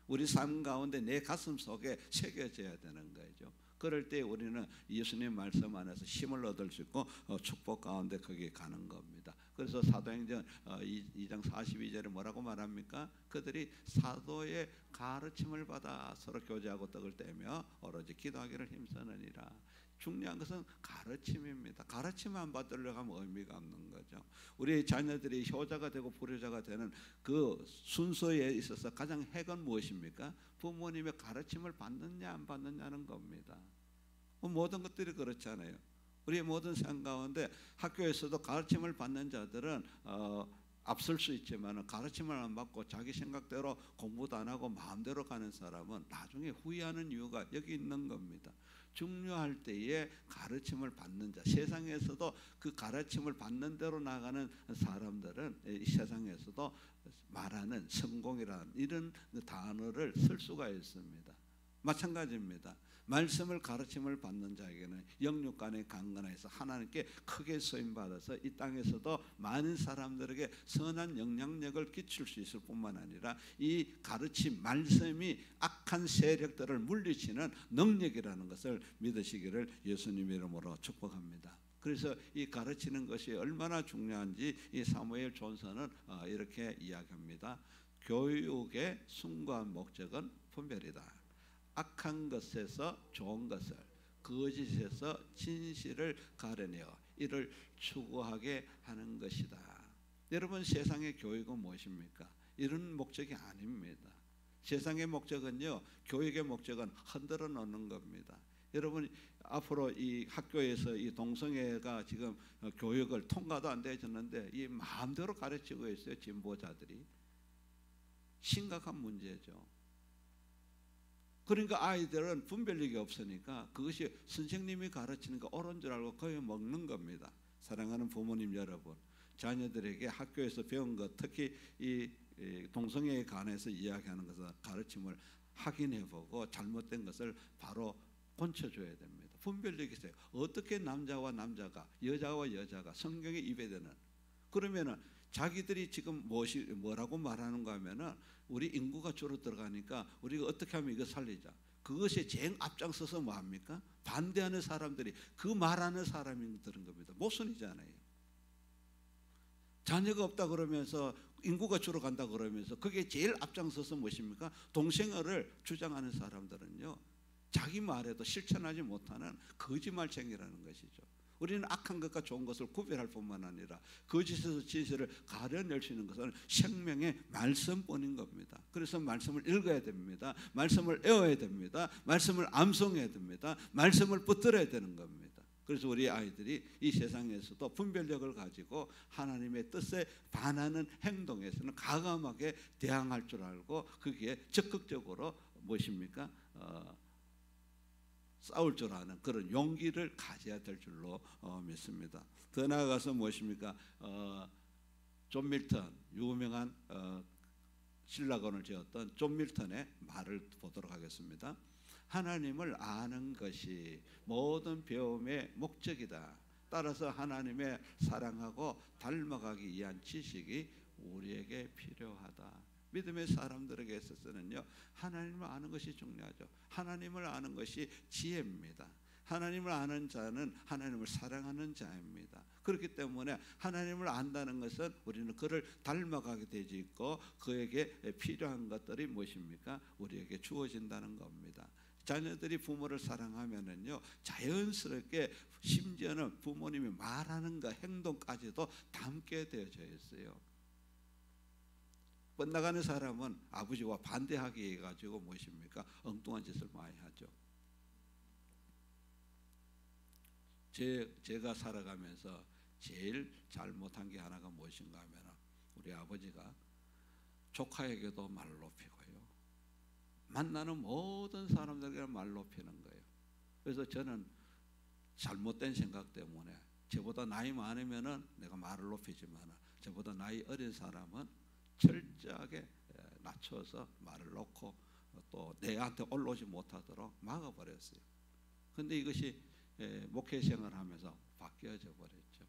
우리 삶 가운데 내 가슴 속에 새겨져야 되는 거죠. 그럴 때 우리는 예수님 말씀 안에서 힘을 얻을 수 있고 축복 가운데 거기에 가는 겁니다. 그래서 사도행전 2장 42절에 뭐라고 말합니까? 그들이 사도의 가르침을 받아 서로 교제하고 떡을 떼며 오로지 기도하기를 힘쓰느니라. 중요한 것은 가르침입니다. 가르침만 받으려고 하면 의미가 없는 거죠. 우리 자녀들이 효자가 되고 불효자가 되는 그 순서에 있어서 가장 핵은 무엇입니까? 부모님의 가르침을 받느냐 안 받느냐는 겁니다. 모든 것들이 그렇잖아요. 우리의 모든 삶 가운데 학교에서도 가르침을 받는 자들은 앞설 수 있지만 가르침을 안 받고 자기 생각대로 공부도 안 하고 마음대로 가는 사람은 나중에 후회하는 이유가 여기 있는 겁니다. 중요할 때에 가르침을 받는 자, 세상에서도 그 가르침을 받는 대로 나가는 사람들은 이 세상에서도 말하는 성공이라는 이런 단어를 쓸 수가 있습니다. 마찬가지입니다. 말씀을 가르침을 받는 자에게는 영육간의 강건해서 하나님께 크게 쓰임받아서 이 땅에서도 많은 사람들에게 선한 영향력을 끼칠 수 있을 뿐만 아니라 이 가르침 말씀이 악한 세력들을 물리치는 능력이라는 것을 믿으시기를 예수님 이름으로 축복합니다. 그래서 이 가르치는 것이 얼마나 중요한지 이 사무엘 존슨은 이렇게 이야기합니다. 교육의 숭고한 목적은 분별이다. 악한 것에서 좋은 것을, 거짓에서 진실을 가려내어 이를 추구하게 하는 것이다. 여러분, 세상의 교육은 무엇입니까? 이런 목적이 아닙니다. 세상의 목적은요, 교육의 목적은 흔들어 놓는 겁니다. 여러분, 앞으로 이 학교에서 이 동성애가 지금 교육을 통과도 안 되어졌는데 이 마음대로 가르치고 있어요. 진보자들이. 심각한 문제죠. 그러니까 아이들은 분별력이 없으니까 그것이 선생님이 가르치는 거 옳은 줄 알고 거의 먹는 겁니다. 사랑하는 부모님 여러분, 자녀들에게 학교에서 배운 것, 특히 이 동성애에 관해서 이야기하는 것을 가르침을 확인해보고 잘못된 것을 바로 고쳐줘야 됩니다. 분별력이 있어요. 어떻게 남자와 남자가, 여자와 여자가 성경에 입에되는, 그러면은 자기들이 지금 뭐라고 말하는가 하면은 우리 인구가 줄어들어가니까 우리가 어떻게 하면 이거 살리자. 그것에 제일 앞장서서 뭐합니까? 반대하는 사람들이 그 말하는 사람이 들은 겁니다. 모순이잖아요. 자녀가 없다 그러면서 인구가 줄어간다 그러면서 그게 제일 앞장서서 무엇입니까? 동성애를 주장하는 사람들은요, 자기 말에도 실천하지 못하는 거짓말쟁이라는 것이죠. 우리는 악한 것과 좋은 것을 구별할 뿐만 아니라 거짓에서 진실을 가려낼 수 있는 것은 생명의 말씀뿐인 겁니다. 그래서 말씀을 읽어야 됩니다. 말씀을 외워야 됩니다. 말씀을 암송해야 됩니다. 말씀을 붙들어야 되는 겁니다. 그래서 우리 아이들이 이 세상에서도 분별력을 가지고 하나님의 뜻에 반하는 행동에서는 과감하게 대항할 줄 알고 거기에 적극적으로 무엇입니까? 싸울 줄 아는 그런 용기를 가져야 될 줄로 믿습니다. 더 나아가서 무엇입니까? 존 밀턴, 유명한 신라권을 지었던 존 밀턴의 말을 보도록 하겠습니다. 하나님을 아는 것이 모든 배움의 목적이다. 따라서 하나님의 사랑하고 닮아가기 위한 지식이 우리에게 필요하다. 믿음의 사람들에게 있어서는요, 하나님을 아는 것이 중요하죠. 하나님을 아는 것이 지혜입니다. 하나님을 아는 자는 하나님을 사랑하는 자입니다. 그렇기 때문에 하나님을 안다는 것은 우리는 그를 닮아가게 되지 있고 그에게 필요한 것들이 무엇입니까? 우리에게 주어진다는 겁니다. 자녀들이 부모를 사랑하면은요, 자연스럽게 심지어는 부모님이 말하는 것, 행동까지도 담게 되어져 있어요. 뻗나가는 사람은 아버지와 반대하게 해가지고 무엇입니까? 엉뚱한 짓을 많이 하죠. 제가 살아가면서 제일 잘못한 게 하나가 무엇인가 하면 우리 아버지가 조카에게도 말을 높이고요, 만나는 모든 사람들에게 말 높이는 거예요. 그래서 저는 잘못된 생각 때문에 저보다 나이 많으면은 내가 말을 높이지만 저보다 나이 어린 사람은 철저하게 낮춰서 말을 놓고 또 내한테 올라오지 못하도록 막아버렸어요. 그런데 이것이 목회 생활을 하면서 바뀌어져 버렸죠.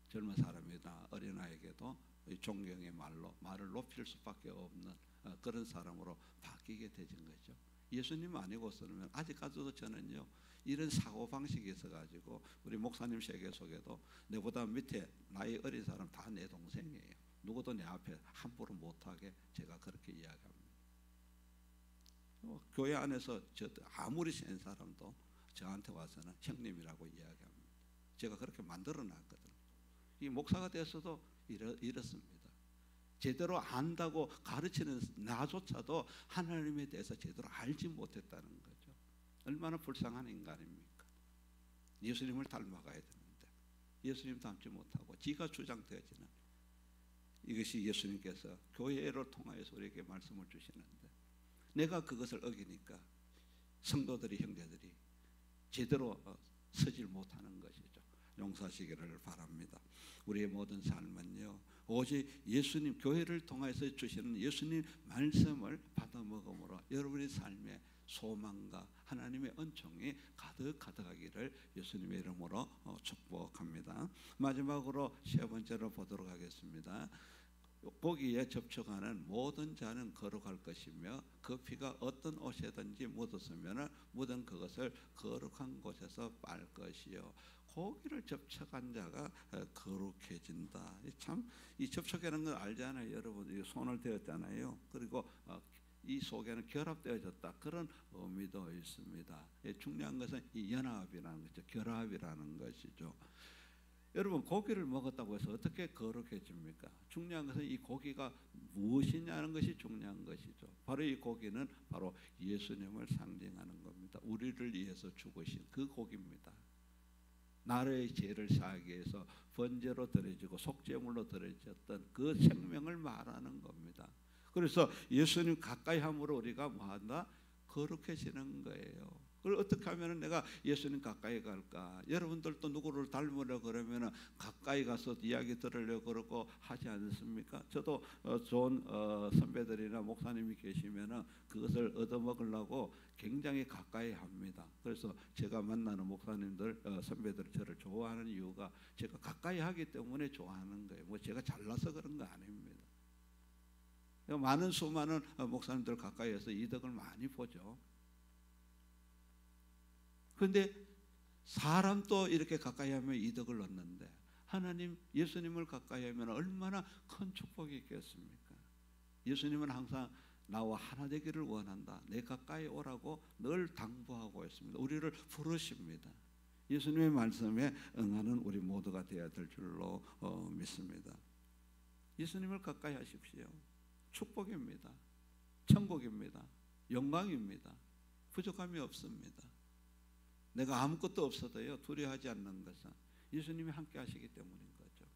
젊은 사람이나 어린아이에게도 존경의 말로 말을 높일 수밖에 없는 그런 사람으로 바뀌게 되진 거죠. 예수님 아니고서는 아직까지도 저는요, 이런 사고방식이 있어가지고 우리 목사님 세계 속에도 내보다 밑에 나이 어린 사람 다 내 동생이에요. 누구도 내 앞에 함부로 못하게 제가 그렇게 이야기합니다. 교회 안에서 아무리 센 사람도 저한테 와서는 형님이라고 이야기합니다. 제가 그렇게 만들어놨거든요. 이 목사가 돼서도 이렇습니다. 제대로 안다고 가르치는 나조차도 하나님에 대해서 제대로 알지 못했다는 거죠. 얼마나 불쌍한 인간입니까? 예수님을 닮아가야 되는데 예수님 닮지 못하고 지가 주장되어지는, 이것이 예수님께서 교회를 통하여서 우리에게 말씀을 주시는데 내가 그것을 어기니까 성도들이, 형제들이 제대로 서질 못하는 것이죠. 용서하시기를 바랍니다. 우리의 모든 삶은요, 오직 예수님 교회를 통해서 주시는 예수님 말씀을 받아 먹음으로 여러분의 삶에 소망과 하나님의 은총이 가득하기를 예수님의 이름으로 축복합니다. 마지막으로 세 번째로 보도록 하겠습니다. 고기에 접촉하는 모든 자는 거룩할 것이며 그 피가 어떤 옷에든지 묻었으면 묻은 그것을 거룩한 곳에서 빨 것이요 고기를 접촉한 자가 거룩해진다. 참 이 접촉이라는 걸 알잖아요. 여러분 손을 대었잖아요. 그리고 이 속에는 결합되어졌다. 그런 의미도 있습니다. 중요한 것은 이 연합이라는 것이죠. 결합이라는 것이죠. 여러분 고기를 먹었다고 해서 어떻게 거룩해집니까? 중요한 것은 이 고기가 무엇이냐는 것이 중요한 것이죠. 바로 이 고기는 바로 예수님을 상징하는 겁니다. 우리를 위해서 죽으신 그 고기입니다. 나라의 죄를 사하기 위해서 번제로 드려지고 속죄물로 드려졌던 그 생명을 말하는 겁니다. 그래서 예수님 가까이 함으로 우리가 뭐한다? 거룩해지는 거예요. 그걸 어떻게 하면 내가 예수님 가까이 갈까? 여러분들도 누구를 닮으려 그러면 가까이 가서 이야기 들으려고 그러고 하지 않습니까? 저도 좋은 선배들이나 목사님이 계시면 그것을 얻어먹으려고 굉장히 가까이 합니다. 그래서 제가 만나는 목사님들, 선배들 저를 좋아하는 이유가 제가 가까이 하기 때문에 좋아하는 거예요. 뭐 제가 잘나서 그런 거 아닙니다. 많은 수많은 목사님들 가까이에서 이득을 많이 보죠. 그런데 사람도 이렇게 가까이 하면 이득을 얻는데 하나님 예수님을 가까이 하면 얼마나 큰 축복이 있겠습니까? 예수님은 항상 나와 하나 되기를 원한다. 내 가까이 오라고 늘 당부하고 있습니다. 우리를 부르십니다. 예수님의 말씀에 응하는 우리 모두가 되어야 될 줄로 믿습니다. 예수님을 가까이 하십시오. 축복입니다. 천국입니다. 영광입니다. 부족함이 없습니다. 내가 아무것도 없어도요 두려워하지 않는 것은 예수님이 함께 하시기 때문인 거죠.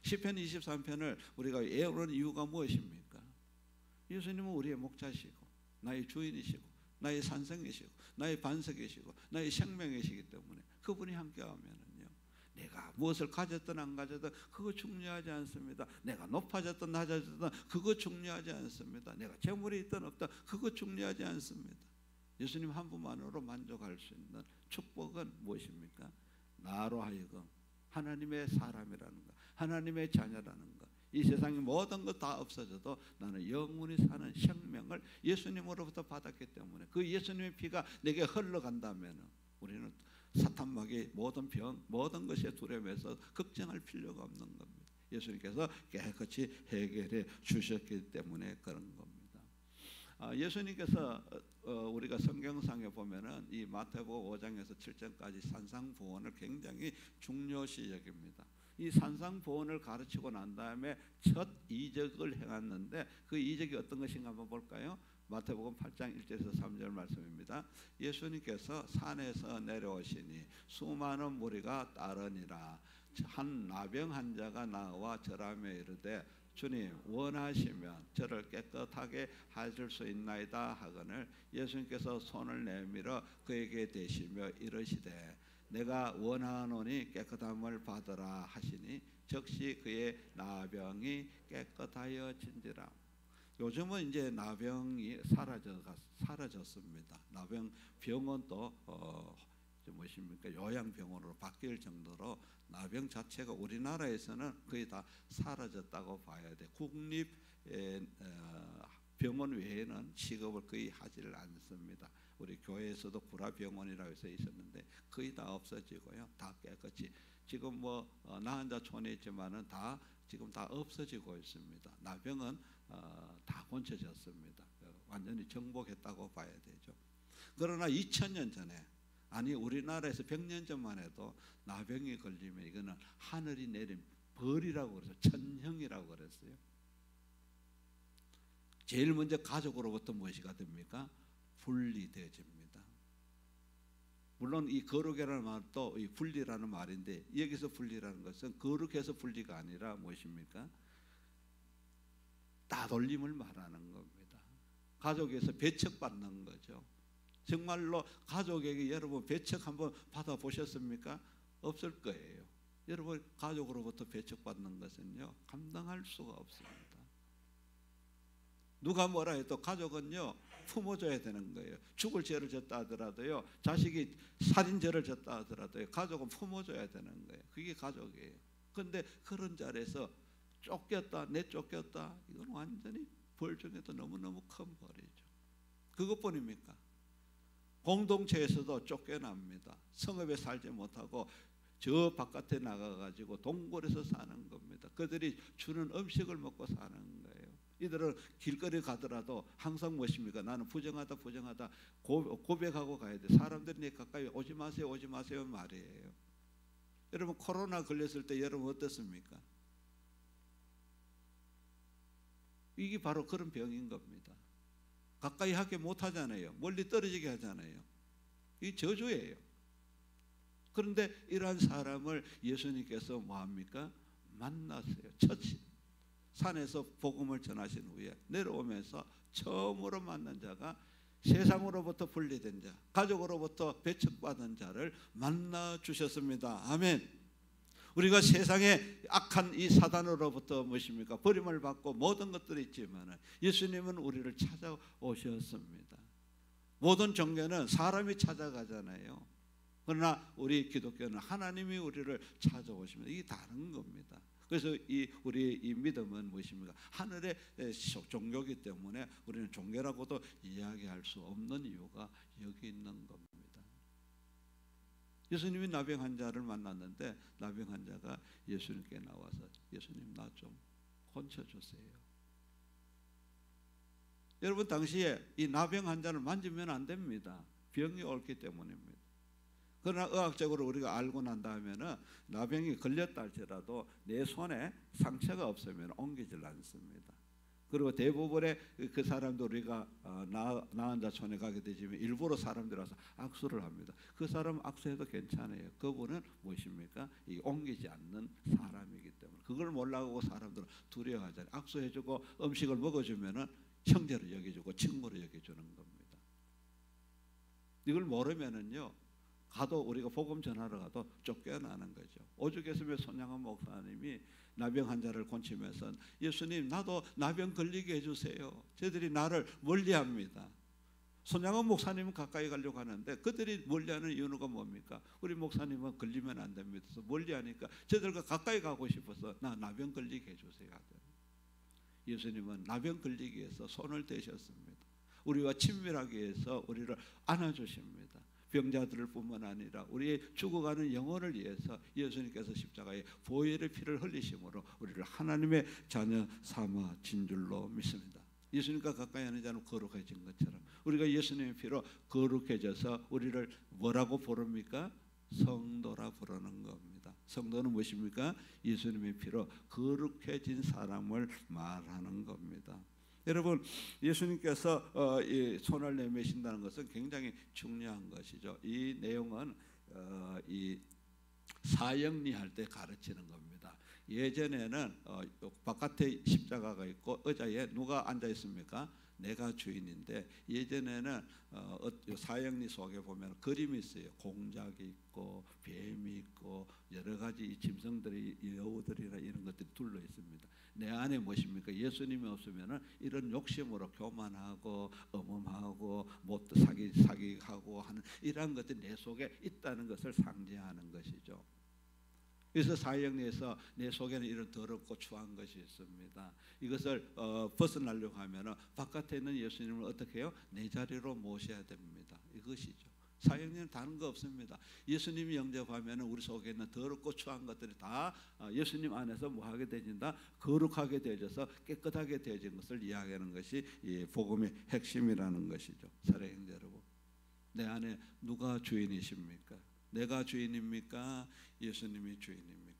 시편 23편을 우리가 외우는 이유가 무엇입니까? 예수님은 우리의 목자시고 나의 주인이시고 나의 산성이시고 나의 반석이시고 나의 생명이시기 때문에 그분이 함께 하면은요 내가 무엇을 가졌든 안 가졌든 그거 중요하지 않습니다. 내가 높아졌든 낮아졌든 그거 중요하지 않습니다. 내가 재물이 있든 없든 그거 중요하지 않습니다. 예수님 한 분만으로 만족할 수 있는 축복은 무엇입니까? 나로 하여금 하나님의 사람이라는 것, 하나님의 자녀라는 것, 이 세상의 모든 것 다 없어져도 나는 영원히 사는 생명을 예수님으로부터 받았기 때문에 그 예수님의 피가 내게 흘러간다면 우리는 사탄마귀 모든 병, 모든 것에 두려움에서 걱정할 필요가 없는 겁니다. 예수님께서 깨끗이 해결해 주셨기 때문에 그런 겁니다. 예수님께서 우리가 성경상에 보면은 이 마태복음 5장에서 7장까지 산상보훈을 굉장히 중요시 여깁니다. 이 산상보훈을 가르치고 난 다음에 첫 이적을 행했는데 그 이적이 어떤 것인가 한번 볼까요? 마태복음 8장 1절에서 3절 말씀입니다. 예수님께서 산에서 내려오시니 수많은 무리가 따르니라. 한 나병 환자가 나와 절하며 이르되 주님 원하시면 저를 깨끗하게 하실 수 있나이다 하거늘 예수님께서 손을 내밀어 그에게 대시며 이르시되 내가 원하노니 깨끗함을 받으라 하시니 즉시 그의 나병이 깨끗하여진지라. 요즘은 이제 나병이 사라졌습니다. 나병 병원도 무엇입니까? 요양병원으로 바뀔 정도로 나병 자체가 우리나라에서는 거의 다 사라졌다고 봐야 돼. 국립 병원 외에는 취급을 거의 하지를 않습니다. 우리 교회에서도 구라병원이라고 해서 있었는데 거의 다 없어지고요. 다 깨끗이 지금 뭐 나한자촌에 있지만은 다 지금 다 없어지고 있습니다. 나병은 다 고쳐졌습니다. 완전히 정복했다고 봐야 되죠. 그러나 2000년 전에 아니 우리나라에서 100년 전만 해도 나병이 걸리면 이거는 하늘이 내린 벌이라고 그래서 천형이라고 그랬어요. 제일 먼저 가족으로부터 무엇이가 됩니까? 분리되어집니다. 물론 이 거룩이라는 말도 이 분리라는 말인데 여기서 분리라는 것은 거룩해서 분리가 아니라 무엇입니까? 따돌림을 말하는 겁니다. 가족에서 배척받는 거죠. 정말로 가족에게 여러분 배척 한번 받아보셨습니까? 없을 거예요. 여러분 가족으로부터 배척받는 것은요 감당할 수가 없습니다. 누가 뭐라 해도 가족은요 품어줘야 되는 거예요. 죽을 죄를 졌다 하더라도요, 자식이 살인죄를 졌다 하더라도요, 가족은 품어줘야 되는 거예요. 그게 가족이에요. 그런데 그런 자리에서 쫓겼다, 내쫓겼다, 이건 완전히 벌 중에도 너무너무 큰 벌이죠. 그것뿐입니까? 공동체에서도 쫓겨납니다. 성읍에 살지 못하고 저 바깥에 나가가지고 동굴에서 사는 겁니다. 그들이 주는 음식을 먹고 사는 거예요. 이들은 길거리 가더라도 항상 무엇입니까? 나는 부정하다 고백하고 가야 돼. 사람들이 내 가까이 오지 마세요 말이에요. 여러분 코로나 걸렸을 때 여러분 어떻습니까? 이게 바로 그런 병인 겁니다. 가까이 하게 못하잖아요. 멀리 떨어지게 하잖아요. 이 저주예요. 그런데 이러한 사람을 예수님께서 뭐합니까? 만났어요. 첫 산에서 복음을 전하신 후에 내려오면서 처음으로 만난 자가 세상으로부터 분리된 자, 가족으로부터 배척받은 자를 만나 주셨습니다. 아멘. 우리가 세상에 악한 이 사단으로부터 무엇입니까? 버림을 받고 모든 것들이 있지만 예수님은 우리를 찾아오셨습니다. 모든 종교는 사람이 찾아가잖아요. 그러나 우리 기독교는 하나님이 우리를 찾아오십니다. 이게 다른 겁니다. 그래서 우리의 이 믿음은 무엇입니까? 하늘의 종교이기 때문에 우리는 종교라고도 이야기할 수 없는 이유가 여기 있는 겁니다. 예수님이 나병 환자를 만났는데 나병 환자가 예수님께 나와서 예수님 나 좀 고쳐주세요. 여러분 당시에 이 나병 환자를 만지면 안 됩니다. 병이 옳기 때문입니다. 그러나 의학적으로 우리가 알고 난 다음에는 나병이 걸렸다 할지라도 내 손에 상처가 없으면 옮기질 않습니다. 그리고 대부분의 그 사람도 우리가 나은 자 손에 가게 되지만 일부러 사람들이 와서 악수를 합니다. 그 사람 악수해도 괜찮아요. 그분은 무엇입니까? 이 옮기지 않는 사람이기 때문에 그걸 몰라고 사람들은 두려워하잖아요. 악수해주고 음식을 먹어주면은 형제로 여겨주고 친구로 여겨주는 겁니다. 이걸 모르면은요. 가도 우리가 복음 전하러 가도 쫓겨나는 거죠. 오죽했으면 손양원 목사님이 나병 환자를 고치면서 예수님 나도 나병 걸리게 해주세요. 저들이 나를 멀리합니다. 손양원 목사님은 가까이 가려고 하는데 그들이 멀리하는 이유가 뭡니까? 우리 목사님은 걸리면 안 됩니다. 그래서 멀리하니까 저들과 가까이 가고 싶어서 나 나병 걸리게 해주세요. 예수님은 나병 걸리기 위해서 손을 대셨습니다. 우리와 친밀하기 위해서 우리를 안아주십니다. 병자들을 뿐만 아니라 우리의 죽어가는 영혼을 위해서 예수님께서 십자가에 보혈의 피를 흘리심으로 우리를 하나님의 자녀 삼아진 줄로 믿습니다. 예수님과 가까이 하는 자는 거룩해진 것처럼 우리가 예수님의 피로 거룩해져서 우리를 뭐라고 부릅니까? 성도라 부르는 겁니다. 성도는 무엇입니까? 예수님의 피로 거룩해진 사람을 말하는 겁니다. 여러분 예수님께서 이 손을 내미신다는 것은 굉장히 중요한 것이죠. 이 내용은 이 사형리 할 때 가르치는 겁니다. 예전에는 바깥에 십자가가 있고 의자에 누가 앉아 있습니까? 내가 주인인데 예전에는 사형리 속에 보면 그림이 있어요. 공작이 있고 뱀이 있고 여러 가지 짐승들이 여우들이나 이런 것들이 둘러 있습니다. 내 안에 무엇입니까? 예수님이 없으면은 이런 욕심으로 교만하고 엄음하고 못 사기하고 하는 이러한 것들이 내 속에 있다는 것을 상징하는 것이죠. 그래서 사형리에서 내 속에는 이런 더럽고 추한 것이 있습니다. 이것을 벗어나려고 하면은 바깥에 있는 예수님을 어떻게 해요? 내 자리로 모셔야 됩니다. 이것이죠. 사형리는 다른 거 없습니다. 예수님이 영접하면 우리 속에 있는 더럽고 추한 것들이 다 예수님 안에서 뭐하게 되진다? 거룩하게 되어져서 깨끗하게 되어진 것을 이야기하는 것이 이 복음의 핵심이라는 것이죠. 사랑하는 형제 여러분, 내 안에 누가 주인이십니까? 내가 주인입니까? 예수님이 주인입니까?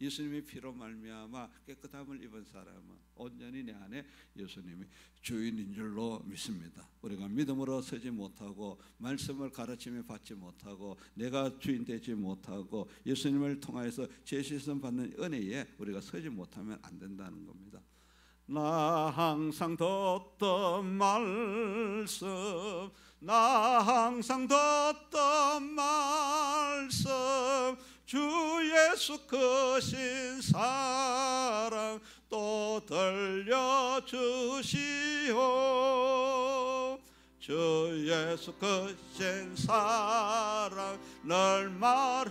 예수님의 피로 말미암아 깨끗함을 입은 사람은 온전히 내 안에 예수님이 주인인 줄로 믿습니다. 우리가 믿음으로 서지 못하고 말씀을 가르침에 받지 못하고 내가 주인 되지 못하고 예수님을 통하여서 제시선 받는 은혜에 우리가 서지 못하면 안 된다는 겁니다. 나 항상 듣던 말씀, 나 항상 듣던 말씀, 주 예수 크신 사랑 또 들려주시오. 주 예수 크신 사랑 늘 말해주시오.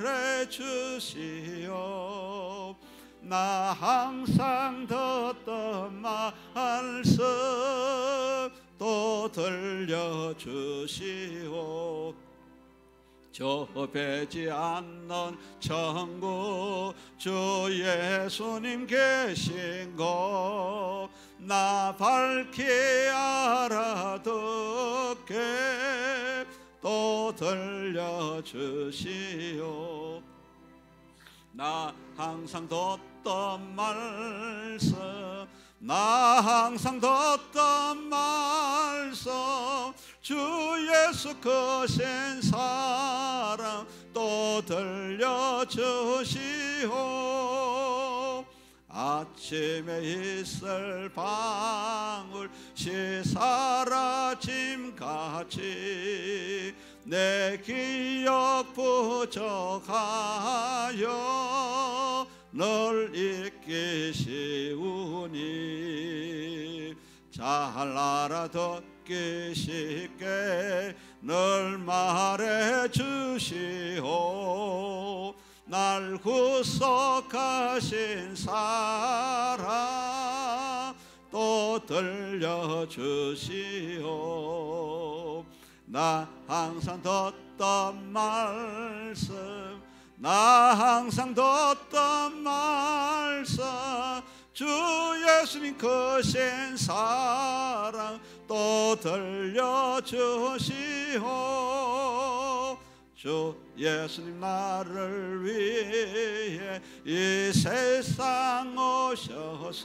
나 항상 듣던 말씀 또 들려주시오. 좁히지 않는 천국 주 예수님 계신 곳 나 밝히 알아듣게 또 들려주시오. 나 항상 듣던 말씀 나 항상 듣던 말씀 주 예수 크신 사랑 또 들려주시오. 아침에 있을 방울씨 사라짐같이 내 기억 부족하여 널 잊기 쉬우니 잘 알아듣기 쉽게 늘 말해주시오. 날 구속하신 사랑 또 들려주시오. 나 항상 듣던 말씀 나 항상 듣던 말씀 주 예수님 크신 사랑 또 들려주시오. 주 예수님 나를 위해 이 세상 오셔서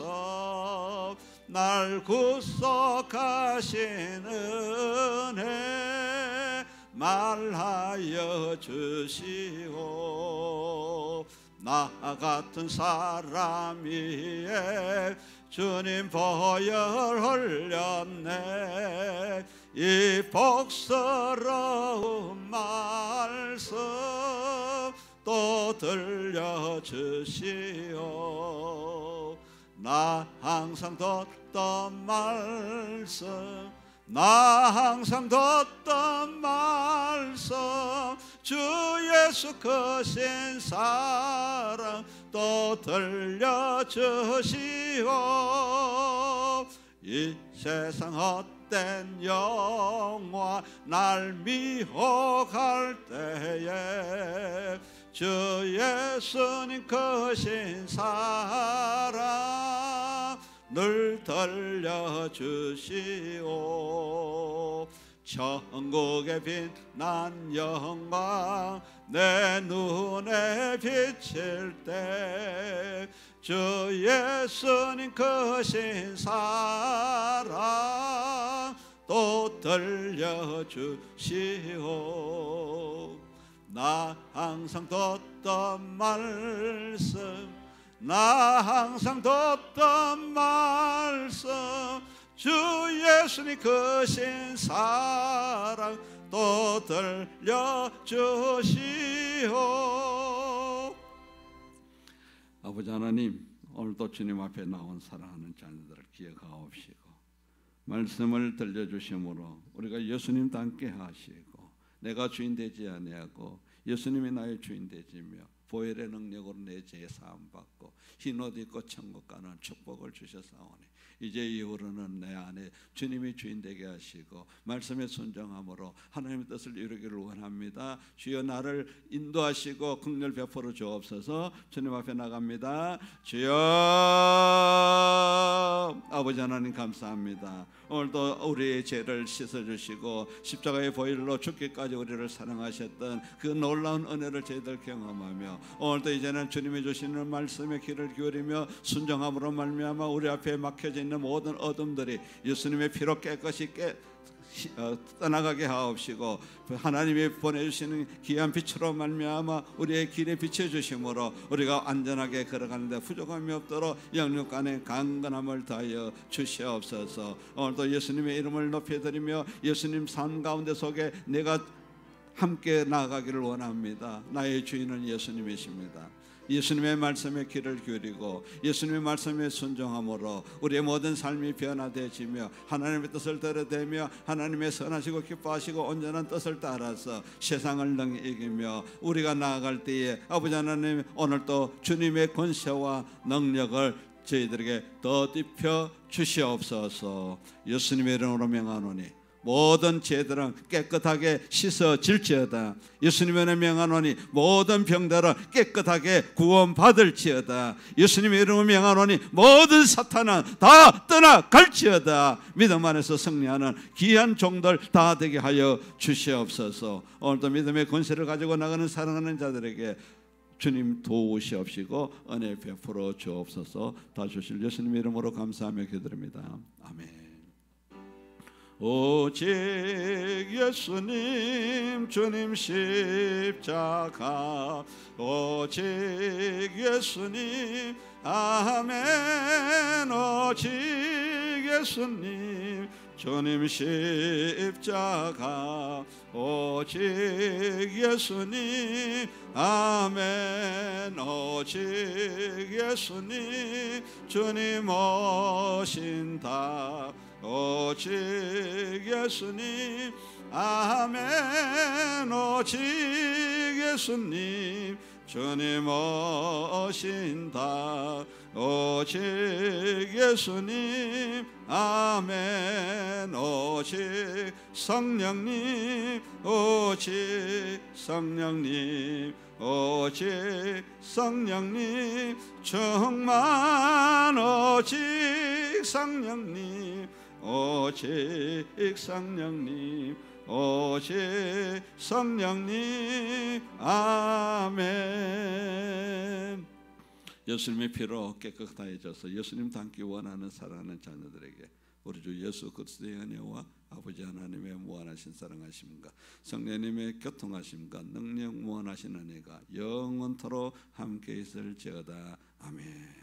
날 구속하신 은혜 말하여 주시오. 나 같은 사람이에 주님 보혈 흘렸네. 이 복스러운 말씀 또 들려주시오. 나 항상 듣던 말씀 나 항상 듣던 말씀 주 예수 크신 사랑 또 들려주시오. 이 세상 헛된 영화 날 미혹할 때에 주 예수님 크신 사랑 늘 들려주시오. 천국의 빛난 영광 내 눈에 비칠 때 주 예수님 크신 사랑 또 들려주시오. 나 항상 듣던 말씀 나 항상 듣던 말씀 주 예수님 크신 사랑 또 들려주시오. 아버지 하나님, 오늘도 주님 앞에 나온 사랑하는 자녀들을 기억하옵시고 말씀을 들려주심으로 우리가 예수님 닮게 하시고 내가 주인 되지 아니하고 예수님이 나의 주인 되지며 보혈의 능력으로 내 죄 사함 받고 흰 옷 입고 천국 가는 축복을 주셨사오니 이제 이후로는 내 안에 주님이 주인 되게 하시고 말씀에 순종함으로 하나님의 뜻을 이루기를 원합니다. 주여 나를 인도하시고 긍휼 베풀어 주옵소서. 주님 앞에 나갑니다. 주여 아버지 하나님 감사합니다. 오늘도 우리의 죄를 씻어주시고 십자가의 보혈로 죽기까지 우리를 사랑하셨던 그 놀라운 은혜를 저희들 경험하며 오늘도 이제는 주님이 주시는 말씀에 귀를 기울이며 순종함으로 말미암아 우리 앞에 막혀져 있는 모든 어둠들이 예수님의 피로 깨끗이 떠나가게 하옵시고 하나님이 보내주시는 귀한 빛으로 말미암아 우리의 길에 비춰주심으로 우리가 안전하게 걸어가는데 부족함이 없도록 영육 간의 강건함을 더하여 주시옵소서. 오늘도 예수님의 이름을 높여드리며 예수님 삶 가운데 속에 내가 함께 나아가기를 원합니다. 나의 주인은 예수님이십니다. 예수님의 말씀에 귀를 기울이고 예수님의 말씀에 순종함으로 우리의 모든 삶이 변화되어지며 하나님의 뜻을 들어대며 하나님의 선하시고 기뻐하시고 온전한 뜻을 따라서 세상을 능히 이기며 우리가 나아갈 때에 아버지 하나님 오늘도 주님의 권세와 능력을 저희들에게 더딥혀 주시옵소서. 예수님의 이름으로 명하노니 모든 죄들은 깨끗하게 씻어질지어다. 예수님의 이름으로 명하노니 모든 병들은 깨끗하게 구원받을지어다. 예수님의 이름으로 명하노니 모든 사탄은 다 떠나갈지어다. 믿음 안에서 승리하는 귀한 종들 다 되게 하여 주시옵소서. 오늘도 믿음의 권세를 가지고 나가는 사랑하는 자들에게 주님 도우시옵시고 은혜 베풀어 주옵소서. 다 주실 예수님의 이름으로 감사하며 기도드립니다. 아멘. 오직 예수님 주님 십자가 오직 예수님 아멘 오직 예수님 주님 십자가 오직 예수님 아멘 오직 예수님 주님 오신다 오직 예수님 아멘 오직 예수님 주님 오신다 오직 예수님 아멘 오직 성령님 오직 성령님 오직 성령님 충만 오직 성령님 오직 성령님 오직 성령님 아멘. 예수님의 피로 깨끗하여져서 예수님 닮기 원하는 사랑하는 자녀들에게 우리 주 예수 그리스도의 은혜와 아버지 하나님의 무한하신 사랑하심과 성령님의 교통하심과 능력 무한하신 은혜가 영원토록 함께 있을지어다. 아멘.